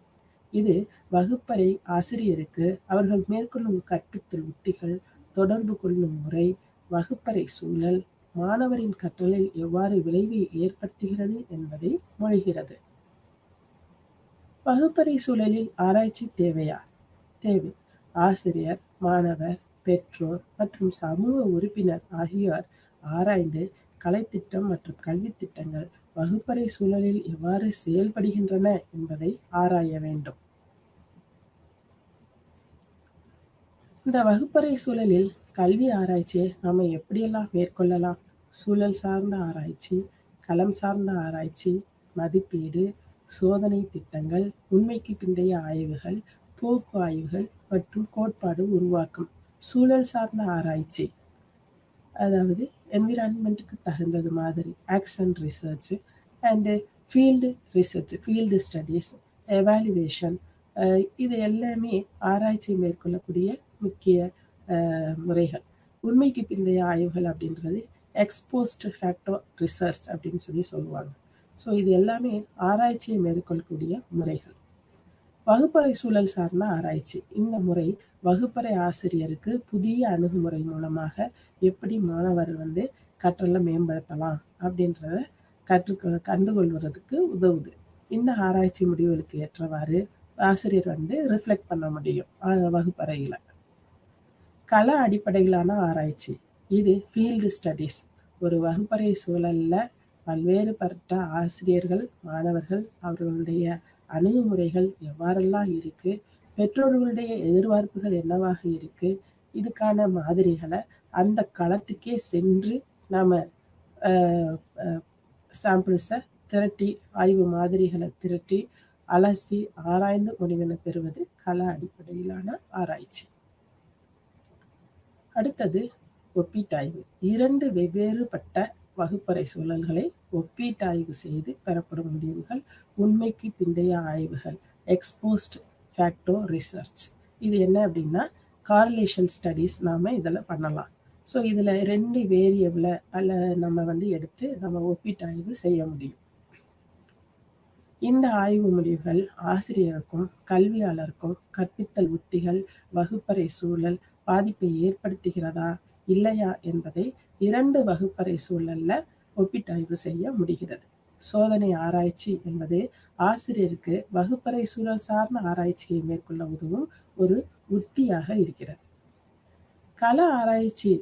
இது வகுப்பறை ஆசிரியருக்கு அவர்கள் மேற்கொள்ளும் கற்பித்தல் உத்திகள், தொடர்பு கொள்ளும் முறை, வகுப்பறை சூழல் மாணவரின் கற்றலில் எவ்வாறு விளைவை ஏற்படுத்துகிறது என்பதை மொழிகிறது. வகுப்பறை சூழலில் ஆராய்ச்சி தேவையா? தேவை. ஆசிரியர், மாணவர், பெற்றோர் மற்றும் சமூக உறுப்பினர் ஆகியோர் ஆராய்ந்து கலைத்திட்டம் மற்றும் கல்வி திட்டங்கள் வகுப்பறை சூழலில் எவ்வாறு செயல்படுகின்றன என்பதை ஆராய வேண்டும். இந்த வகுப்பறை சூழலில் கல்வி ஆராய்ச்சியை நம்ம எப்படியெல்லாம் மேற்கொள்ளலாம்? சூழல் சார்ந்த ஆராய்ச்சி, களம் சார்ந்த ஆராய்ச்சி, மதிப்பீடு, சோதனை திட்டங்கள், உண்மைக்கு பிந்தைய ஆய்வுகள், போக்கு ஆய்வுகள் மற்றும் கோட்பாடு உருவாக்கம். சூழல் சார்ந்த ஆராய்ச்சி அதாவது என்விரான்மெண்ட்டுக்கு தகுந்தது மாதிரி action research and field research, field studies, evaluation, இது எல்லாமே ஆராய்ச்சி மேற்கொள்ளக்கூடிய முக்கிய முறைகள். உண்மைக்கு பிந்தைய ஆய்வுகள் அப்படின்றது எக்ஸ்போஸ்ட் ஃபேக்டர் ரிசர்ச் அப்படின்னு சொல்லுவாங்க. ஸோ இது எல்லாமே ஆராய்ச்சியை மேற்கொள்ளக்கூடிய முறைகள். வகுப்பறை சூழல் சார்ந்த ஆராய்ச்சி. இந்த முறை வகுப்பறை ஆசிரியருக்கு புதிய அணுகுமுறை மூலமாக எப்படி மாணவர் கற்றலை மேம்படுத்தலாம் அப்படின்றத கண்டுகொள்வதற்கு உதவுது. இந்த ஆராய்ச்சி முடிவுகளுக்கு ஏற்றவாறு ஆசிரியர் ரிஃப்ளெக்ட் பண்ண முடியும் வகுப்பறையில். கள அடிப்படையிலான ஆராய்ச்சி. இது ஃபீல்டு ஸ்டடீஸ். ஒரு வகுப்பறை சூழல்ல பல்வேறுபட்ட ஆசிரியர்கள், மாணவர்கள், அவர்களுடைய அணுகுமுறைகள் எவ்வாறெல்லாம் இருக்கு, பெற்றோர்களுடைய எதிர்பார்ப்புகள் என்னவாக இருக்கு, இதுக்கான மாதிரிகளை அந்த களத்துக்கே சென்று நாம சாம்பிள்ஸை திரட்டி, ஆய்வு மாதிரிகளை திரட்டி அலசி ஆராய்ந்து முடிவினை பெறுவது கள அடிப்படையிலான ஆராய்ச்சி. அடுத்தது ஒப்பீட்டாய்வு. 2 வெவ்வேறுபட்ட வகுப்பறை சூழல்களை ஒப்பீட்டாய்வு செய்து பெறப்படும் முடிவுகள் உண்மைக்கு பிந்தைய ஆய்வுகள், எக்ஸ்போஸ்ட் ஃபேக்டர் ரிசர்ச். இது என்ன அப்படின்னா கார்லேஷன் ஸ்டடீஸ் நாம இதில் பண்ணலாம். ஸோ இதில் 2 வேரியபிளை நம்ம எடுத்து நம்ம ஒப்பீட்டாய்வு செய்ய முடியும். இந்த ஆய்வு முடிவுகள் ஆசிரியருக்கும் கல்வியாளருக்கும் கற்பித்தல் உத்திகள், வகுப்பறை சூழல் பாதிப்பை ஏற்படுத்துகிறதா இல்லையா என்பதை 2 வகுப்பறை சூழல்ல ஒப்பீட்டாய்வு செய்ய முடிகிறது. சோதனை ஆராய்ச்சி என்பது ஆசிரியருக்கு வகுப்பறை சூழல் சார்ந்த ஆராய்ச்சியை மேற்கொள்ள உதவும் ஒரு உத்தியாக இருக்கிறது. கள ஆராய்ச்சி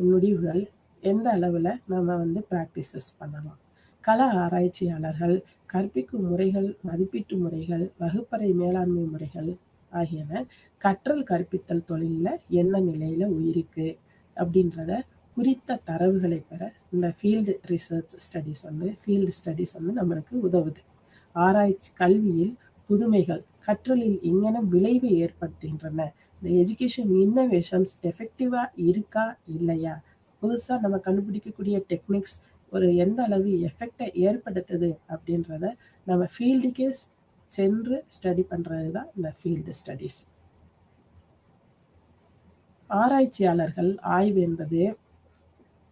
முடிவுகள் எந்த அளவுல நம்ம பிராக்டிசஸ் பண்ணலாம்? கள ஆராய்ச்சியாளர்கள் கற்பிக்கும் முறைகள், மதிப்பீட்டு முறைகள், வகுப்பறை மேலாண்மை முறைகள் ஆகியன கற்றல் கற்பித்தல் தொழிலில் என்ன நிலையில இருக்கு அப்படின்றத குறித்த தரவுகளை பெற இந்த field research studies field studies நம்மளுக்கு உதவுது. ஆராய்ச்சி கல்வியில் புதுமைகள் கற்றலில் எங்கென விளைவை ஏற்படுத்துகின்றன, இந்த எஜுகேஷன் இன்னோவேஷன்ஸ் எஃபெக்டிவா இருக்கா இல்லையா, புதுசா நம்ம கண்டுபிடிக்கக்கூடிய டெக்னிக்ஸ் ஒரு எந்த அளவு எஃபெக்டை ஏற்படுத்துது அப்படின்றத நம்ம ஃபீல்டுக்கே சென்று ஸ்டடி பண்றது தான் இந்த ஃபீல்டு ஸ்டடீஸ். ஆராய்ச்சியாளர்கள் ஆய்வு என்பது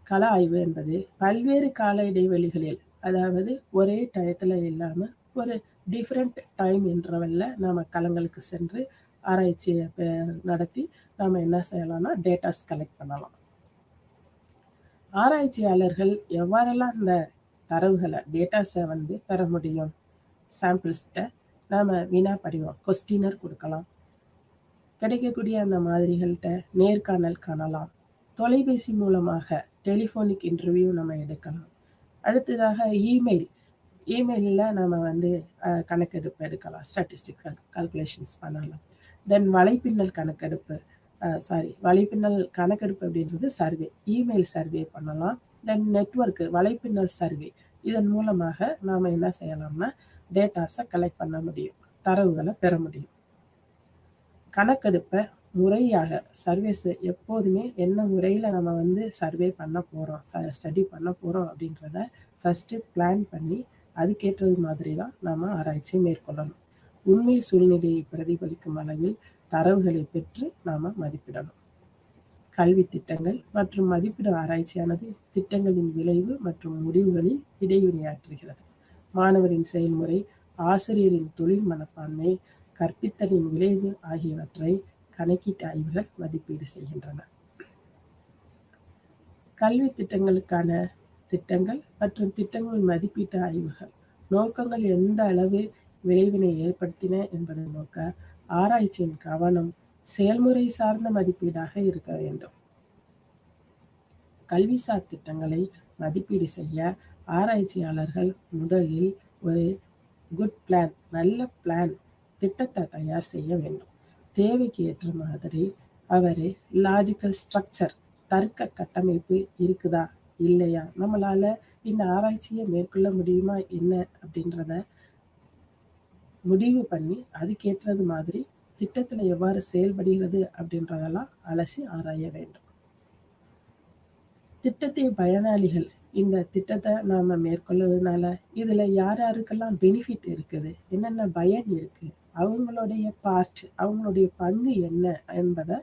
கள ஆய்வு என்பது பல்வேறு கால இடைவெளிகளில், அதாவது ஒரே டயத்தில் இல்லாமல் ஒரு டிஃப்ரெண்ட் டைம் இன்டர்வல்ல நம்ம களங்களுக்கு சென்று ஆராய்ச்சியை நடத்தி நம்ம என்ன செய்யலாம்னா டேட்டாஸ் கலெக்ட் பண்ணலாம். ஆராய்ச்சியாளர்கள் எவ்வாறெல்லாம் இந்த தரவுகளை டேட்டாஸை பெற முடியும்? சாம்பிள்ஸ்கிட்ட நாம் வினா படிவம் கொஸ்டினர் கொடுக்கலாம். கிடைக்கக்கூடிய அந்த மாதிரிகள்கிட்ட நேர்காணல் காணலாம். தொலைபேசி மூலமாக டெலிஃபோனிக் இன்டர்வியூ நம்ம எடுக்கலாம். அடுத்ததாக இமெயிலில் நம்ம கணக்கெடுப்பு எடுக்கலாம், ஸ்டாட்டிஸ்டிக்கல் கால்குலேஷன்ஸ் பண்ணலாம். தென் வலைப்பின்னல் கணக்கெடுப்பு அப்படின்றது சர்வே, இமெயில் சர்வே பண்ணலாம். தென் நெட்வொர்க்கு வலைப்பின்னல் சர்வே, இதன் மூலமாக நாம் என்ன செய்யலாம்னா டேட்டாஸை கலெக்ட் பண்ண முடியும், தரவுகளை பெற முடியும். கணக்கெடுப்பை முறையாக சர்வேஸ் எப்போதுமே என்ன முறையில் நம்ம சர்வே பண்ண போகிறோம், ஸ்டடி பண்ண போகிறோம் அப்படின்றத ஃபஸ்ட்டு பிளான் பண்ணி அதுக்கேற்றது மாதிரி தான் நாம் ஆராய்ச்சி மேற்கொள்ளணும். உண்மை சூழ்நிலையை பிரதிபலிக்கும் அளவில் தரவுகளை பெற்று நாம் மதிப்பிடணும். கல்வி திட்டங்கள் மற்றும் மதிப்பீடு ஆராய்ச்சியானது திட்டங்களின் விளைவு மற்றும் முடிவுகளில் இடைவெளியாற்றுகிறது. மாணவரின் செயல்முறை, ஆசிரியரின் தொழில் மனப்பான்மை, கற்பித்தலின் விளைவு ஆகியவற்றை கணக்கீட்டு ஆய்வுகள் மதிப்பீடு செய்கின்றன. கல்வி திட்டங்களுக்கான திட்டங்கள் மற்றும் திட்டங்கள் மதிப்பீட்டு ஆய்வுகள் நோக்கங்கள் எந்த அளவு விளைவினை ஏற்படுத்தின என்பதை நோக்க ஆராய்ச்சியின் கவனம் செயல்முறை சார்ந்த மதிப்பீடாக இருக்க வேண்டும். கல்விசார் திட்டங்களை மதிப்பீடு செய்ய ஆராய்ச்சியாளர்கள் முதலில் ஒரு குட் பிளான், நல்ல பிளான் திட்டத்தை தயார் செய்ய வேண்டும். தேவைக்கு ஏற்ற மாதிரி அவர் லாஜிக்கல் ஸ்ட்ரக்சர், தர்க்க கட்டமைப்பு இருக்குதா இல்லையா, நம்மளால இந்த ஆராய்ச்சியை மேற்கொள்ள முடியுமா என்ன அப்படின்றத முடிவு பண்ணி அதுக்கேற்றது மாதிரி திட்டத்தில் எவ்வாறு செயல்படுகிறது அப்படின்றதெல்லாம் அலசி ஆராய வேண்டும். திட்டத்தின் பயனாளிகள், இந்த திட்டத்தை நாம் மேற்கொள்வதனால இதில் யார் யாருக்கெல்லாம் பெனிஃபிட் இருக்குது, என்னென்ன பயன் இருக்குது, அவங்களுடைய பார்ட், அவங்களுடைய பங்கு என்ன என்பதை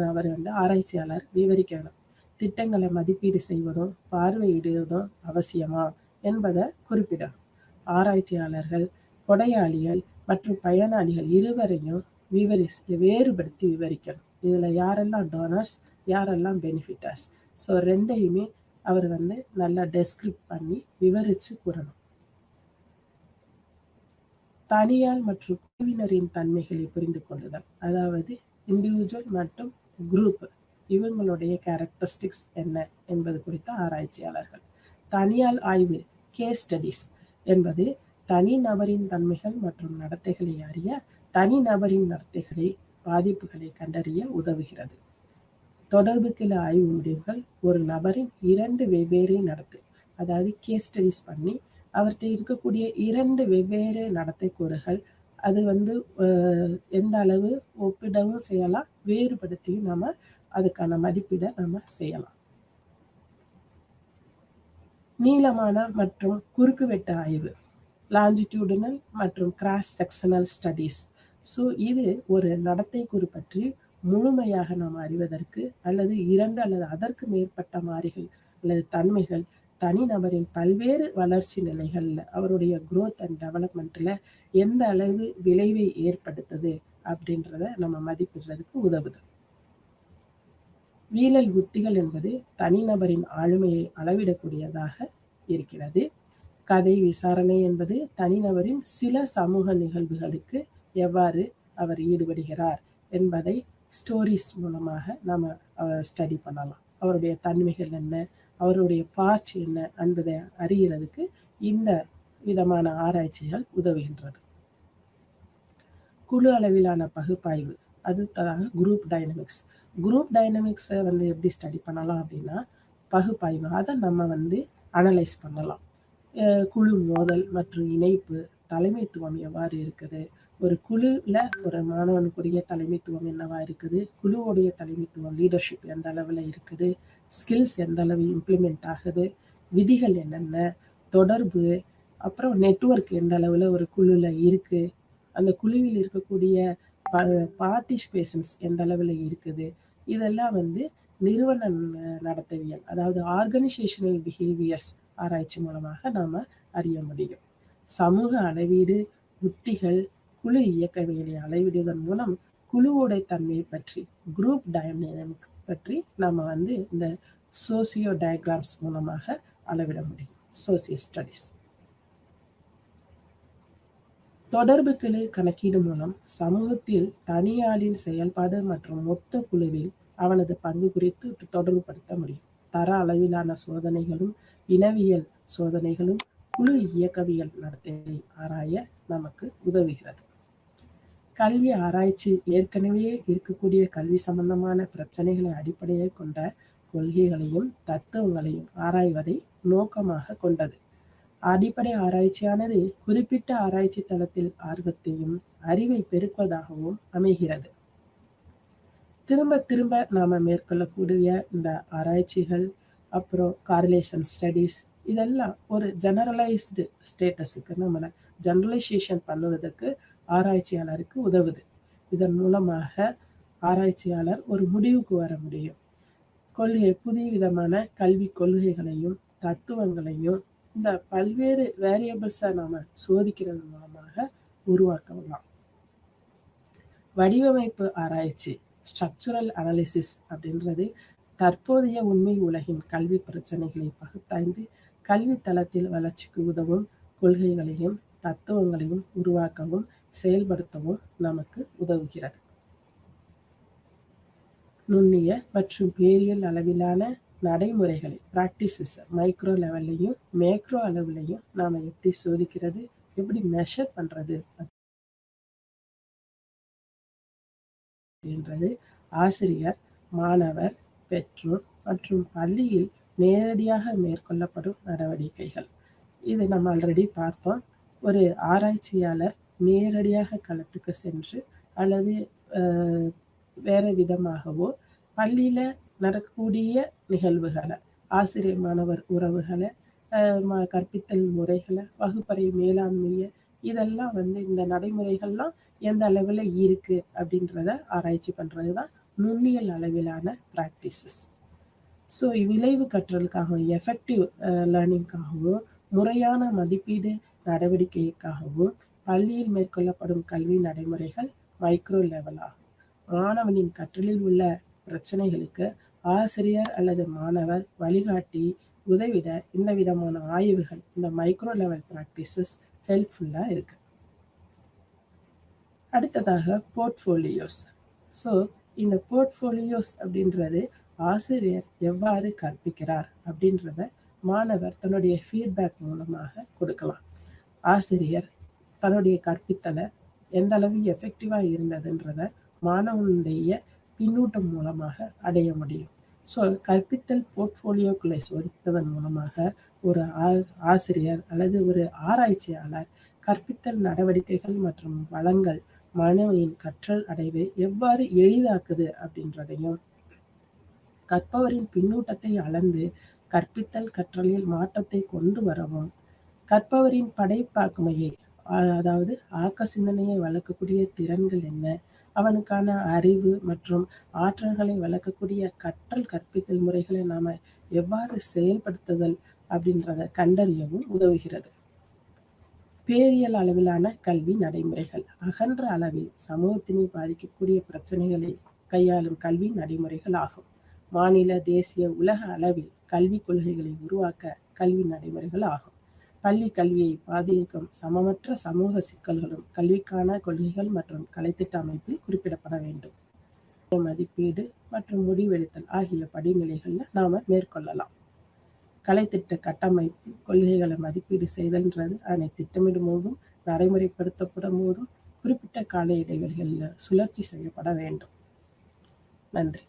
அவர் ஆராய்ச்சியாளர் விவரிக்கணும். திட்டங்களை மதிப்பீடு செய்வதும் பார்வையிடுவதும் அவசியமா என்பதை குறிப்பிடணும். ஆராய்ச்சியாளர்கள் கொடையாளிகள் மற்றும் பயனாளிகள் இருவரையும் வேறுபடுத்தி விவரிக்கணும். இதில் யாரெல்லாம் டோனர்ஸ், யாரெல்லாம் பெனிஃபிட்டர்ஸ், ஸோ ரெண்டையுமே அவர் நல்லா டெஸ்கிரிப்ட் பண்ணி விவரித்து கூறணும். தனியார் மற்றும் குழுவினரின் தன்மைகளை புரிந்து கொள்ளுதல், அதாவது இண்டிவிஜுவல் மற்றும் குரூப், இவங்களுடைய கேரக்டரிஸ்டிக்ஸ் என்ன என்பது குறித்த ஆராய்ச்சியாளர்கள். தனியார் ஆய்வு கேஸ் ஸ்டடிஸ் என்பது தனி நபரின் தன்மைகள் மற்றும் நடத்தைகளை அறிய, தனி நபரின் நடத்தைகளை பாதிப்புகளை கண்டறிய உதவுகிறது. தொடர்புக்குள்ள ஆய்வு முடிவுகள் ஒரு நபரின் 2 வெவ்வேறு நடத்தை, அதாவது கேஸ் ஸ்டடிஸ் பண்ணி அவர்கிட்ட இருக்கக்கூடிய 2 வெவ்வேறு நடத்தை கூறுகள், அது எந்த அளவு ஒப்பிடவும் செய்யலாம், வேறுபடுத்தியும் நம்ம அதுக்கான மதிப்பீடை நம்ம செய்யலாம். நீளமான மற்றும் குறுக்குவெட்டு ஆய்வு, லாஞ்சிடியூடினல் மற்றும் கிராஸ் செக்ஷனல் ஸ்டடீஸ். ஸோ இது ஒரு நடத்தை கூறு பற்றி முழுமையாக நாம் அறிவதற்கு, அல்லது 2 அல்லது அதற்கு மேற்பட்ட மாறிகள் அல்லது தன்மைகள் தனிநபரின் பல்வேறு வளர்ச்சி நிலைகளில் அவருடைய குரோத் அண்ட் டெவலப்மெண்ட்டில் எந்த அளவு விளைவை ஏற்படுத்துது அப்படின்றத நம்ம மதிப்பிடுறதுக்கு உதவுது. வீழல் உத்திகள் என்பது தனிநபரின் ஆளுமையை அளவிடக்கூடியதாக இருக்கிறது. கதை விசாரணை என்பது தனிநபரின் சில சமூக நிகழ்வுகளுக்கு எவ்வாறு அவர் ஈடுபடுகிறார் என்பதை ஸ்டோரிஸ் மூலமாக நம்ம ஸ்டடி பண்ணலாம். அவருடைய தன்மைகள் என்ன, அவருடைய பார்ட் என்ன என்பதை அறிகிறதுக்கு இந்த விதமான ஆராய்ச்சிகள் உதவுகின்றது. குழு அளவிலான பகுப்பாய்வு, அடுத்ததாக குரூப் டைனமிக்ஸ். குரூப் டைனமிக்ஸை எப்படி ஸ்டடி பண்ணலாம் அப்படின்னா பகுப்பாய்வு, அதை நம்ம அனலைஸ் பண்ணலாம். குழு மோதல் மற்றும் இணைப்பு, தலைமைத்துவம் எவ்வாறு இருக்குது, ஒரு குழுவில் ஒரு மாணவனுக்குரிய தலைமைத்துவம் என்னவா இருக்குது, குழுவுடைய தலைமைத்துவம் லீடர்ஷிப் எந்த அளவில் இருக்குது, ஸ்கில்ஸ் எந்த அளவு இம்ப்ளிமெண்ட் ஆகுது, விதிகள் என்னென்ன, தொடர்பு, அப்புறம் நெட்வொர்க் எந்த அளவில் ஒரு குழுவில் இருக்குது, அந்த குழுவில் இருக்கக்கூடிய பார்ட்டிசிபேஷன்ஸ் எந்த அளவில் இருக்குது, இதெல்லாம் நிறுவன நடத்தவியல், அதாவது ஆர்கனைசேஷனல் பிஹேவியர்ஸ் ஆராய்ச்சி மூலமாக நாம் அறிய முடியும். சமூக அளவீடு, உத்திகள், குழு இயக்கவியலை அளவிடுவதன் மூலம் குழுவோட தன்மையை பற்றி, குரூப் டைனமிக்ஸ் பற்றி நம்ம இந்த சோசியோ டயக்ராம்ஸ் மூலமாக அளவிட முடியும். Socio studies. தொடர்புகளை கணக்கீடு மூலம் சமூகத்தில் தனியாளின் செயல்பாடு மற்றும் மொத்த குழுவில் அவனது பங்கு குறித்து தொடர்புபடுத்த முடியும். தர அளவிலான சோதனைகளும் இனவியல் சோதனைகளும் குழு இயக்கவியல் நடத்தையை ஆராய நமக்கு உதவுகிறது. கல்வி ஆராய்ச்சி ஏற்கனவே இருக்கக்கூடிய கல்வி சம்பந்தமான பிரச்சனைகளை அடிப்படையாக கொண்ட கொள்கைகளையும் தத்துவங்களையும் ஆராய்வதை நோக்கமாக கொண்டது. அடிப்படை ஆராய்ச்சியானது குறிப்பிட்ட ஆராய்ச்சி தளத்தில் ஆர்வத்தையும் அறிவை பெருக்குவதாகவும் அமைகிறது. திரும்ப திரும்ப நாம மேற்கொள்ளக்கூடிய இந்த ஆராய்ச்சிகள், அப்புறம் காரிலேஷன் ஸ்டடிஸ், இதெல்லாம் ஒரு ஜெனரலைஸ்டு ஸ்டேட்டஸுக்கு நம்மளை ஜெனரலைசேஷன் பண்ணுவதற்கு ஆராய்ச்சியாளருக்கு உதவுது. இதன் மூலமாக ஆராய்ச்சியாளர் ஒரு முடிவுக்கு வர முடியும். புதிய விதமான கல்வி கொள்கைகளையும் தத்துவங்களையும் இந்த பல்வேறு வேரியபிள்ஸை நாம சோதிக்கிறது மூலமாக உருவாக்கலாம். வடிவமைப்பு ஆராய்ச்சி, ஸ்ட்ரக்சரல் அனாலிசிஸ் அப்படின்றது தற்போதைய உண்மை உலகின் கல்வி பிரச்சனைகளை பகுத்தாய்ந்து கல்வி தளத்தில் வளர்ச்சிக்கு உதவும் கொள்கைகளையும் தத்துவங்களையும் உருவாக்கவும் செயல்படுத்தவும் நமக்கு உதவுகிறது. நுண்ணிய மற்றும் பேரியல் அளவிலான நடைமுறைகளை, பிராக்டிசஸ் மைக்ரோ லெவல்லையும் மேக்ரோ அளவுலையும் நாம எப்படி சோதிக்கிறது, எப்படி மெஷர் பண்றது அப்படின்றது ஆசிரியர், மாணவர், பெற்றோர் மற்றும் பள்ளியில் நேரடியாக மேற்கொள்ளப்படும் நடவடிக்கைகள். இது நம்ம ஆல்ரெடி பார்த்தோம். ஒரு ஆராய்ச்சியாளர் நேரடியாக களத்துக்கு சென்று அல்லது வேற விதமாகவோ பள்ளியில நடக்கக்கூடிய நிகழ்வுகளை, ஆசிரியர் மாணவர் உறவுகளை, கற்பித்தல் முறைகளை, வகுப்பறை மேலாண்மையை, இதெல்லாம் இந்த நடைமுறைகள்லாம் எந்த அளவில் இருக்கு அப்படின்றத ஆராய்ச்சி பண்றது தான் நுண்ணியல் அளவிலான ப்ராக்டிசஸ். ஸோ விளைவு கற்றலுக்காகவும் எஃபெக்டிவ் லேர்னிங்காகவும் முறையான மதிப்பீடு நடவடிக்கைக்காகவும் பள்ளியில் மேற்கொள்ளப்படும் கல்வி நடைமுறைகள் மைக்ரோ லெவல் ஆகும். மாணவனின் கற்றலில் உள்ள பிரச்சனைகளுக்கு ஆசிரியர் அல்லது மாணவர் வழிகாட்டி உதவிட இந்த விதமான ஆய்வுகள், இந்த மைக்ரோ லெவல் ப்ராக்டிசஸ் ஹெல்ப்ஃபுல்லாக இருக்கு. அடுத்ததாக போர்ட்ஃபோலியோஸ். ஸோ இந்த போர்ட்ஃபோலியோஸ் அப்படின்றது ஆசிரியர் எவ்வாறு கற்பிக்கிறார் அப்படின்றத மாணவர் தன்னுடைய ஃபீட்பேக் மூலமாக கொடுக்கலாம். ஆசிரியர் தன்னுடைய கற்பித்தலை எந்த அளவு எஃபெக்டிவாக இருந்ததுன்றத மாணவனுடைய பின்னூட்டம் மூலமாக அடைய முடியும். ஸோ கற்பித்தல் போர்ட்ஃபோலியோக்களை சோதிப்பதன் மூலமாக ஒரு ஆசிரியர் அல்லது ஒரு ஆராய்ச்சியாளர் கற்பித்தல் நடவடிக்கைகள் மற்றும் வளங்கள் மாணவனின் கற்றல் அடைவை எவ்வாறு எளிதாக்குது அப்படின்றதையும், கற்பவரின் பின்னூட்டத்தை அளந்து கற்பித்தல் கற்றலில் மாற்றத்தை கொண்டு வரவும், கற்பவரின் படைப்பாக்குமையை, அதாவது ஆக்க சிந்தனையை வளர்க்கக்கூடிய திறன்கள் என்ன, அவனுக்கான அறிவு மற்றும் ஆற்றல்களை வளர்க்கக்கூடிய கற்றல் கற்பித்தல் முறைகளை நாம எவ்வாறு செயல்படுத்துதல் அப்படின்றத கண்டறியவும் உதவுகிறது. பேரியல் அளவிலான கல்வி நடைமுறைகள் அகன்ற அளவில் சமூகத்தினை பாதிக்கக்கூடிய பிரச்சனைகளை கையாளும் கல்வி நடைமுறைகள் ஆகும். மாநில, தேசிய, உலக அளவில் கல்வி கொள்கைகளை உருவாக்க கல்வி நடைமுறைகள் ஆகும். பள்ளி கல்வியை பாதிக்கும் சமமற்ற சமூக சிக்கல்களும் கல்விக்கான கொள்கைகள் மற்றும் கலைத்திட்ட அமைப்பில் குறிப்பிடப்பட வேண்டும். மதிப்பீடு மற்றும் முடிவெடுத்தல் ஆகிய படிநிலைகள்ல நாம மேற்கொள்ளலாம். கலைத்திட்ட கட்டமைப்பு கொள்கைகளை மதிப்பீடு செய்தல்ன்றது அதனை திட்டமிடும் போதும் நடைமுறைப்படுத்தப்படும் போதும் குறிப்பிட்ட கால இடைவெளிகளில் சுழற்சி செய்யப்பட வேண்டும். நன்றி.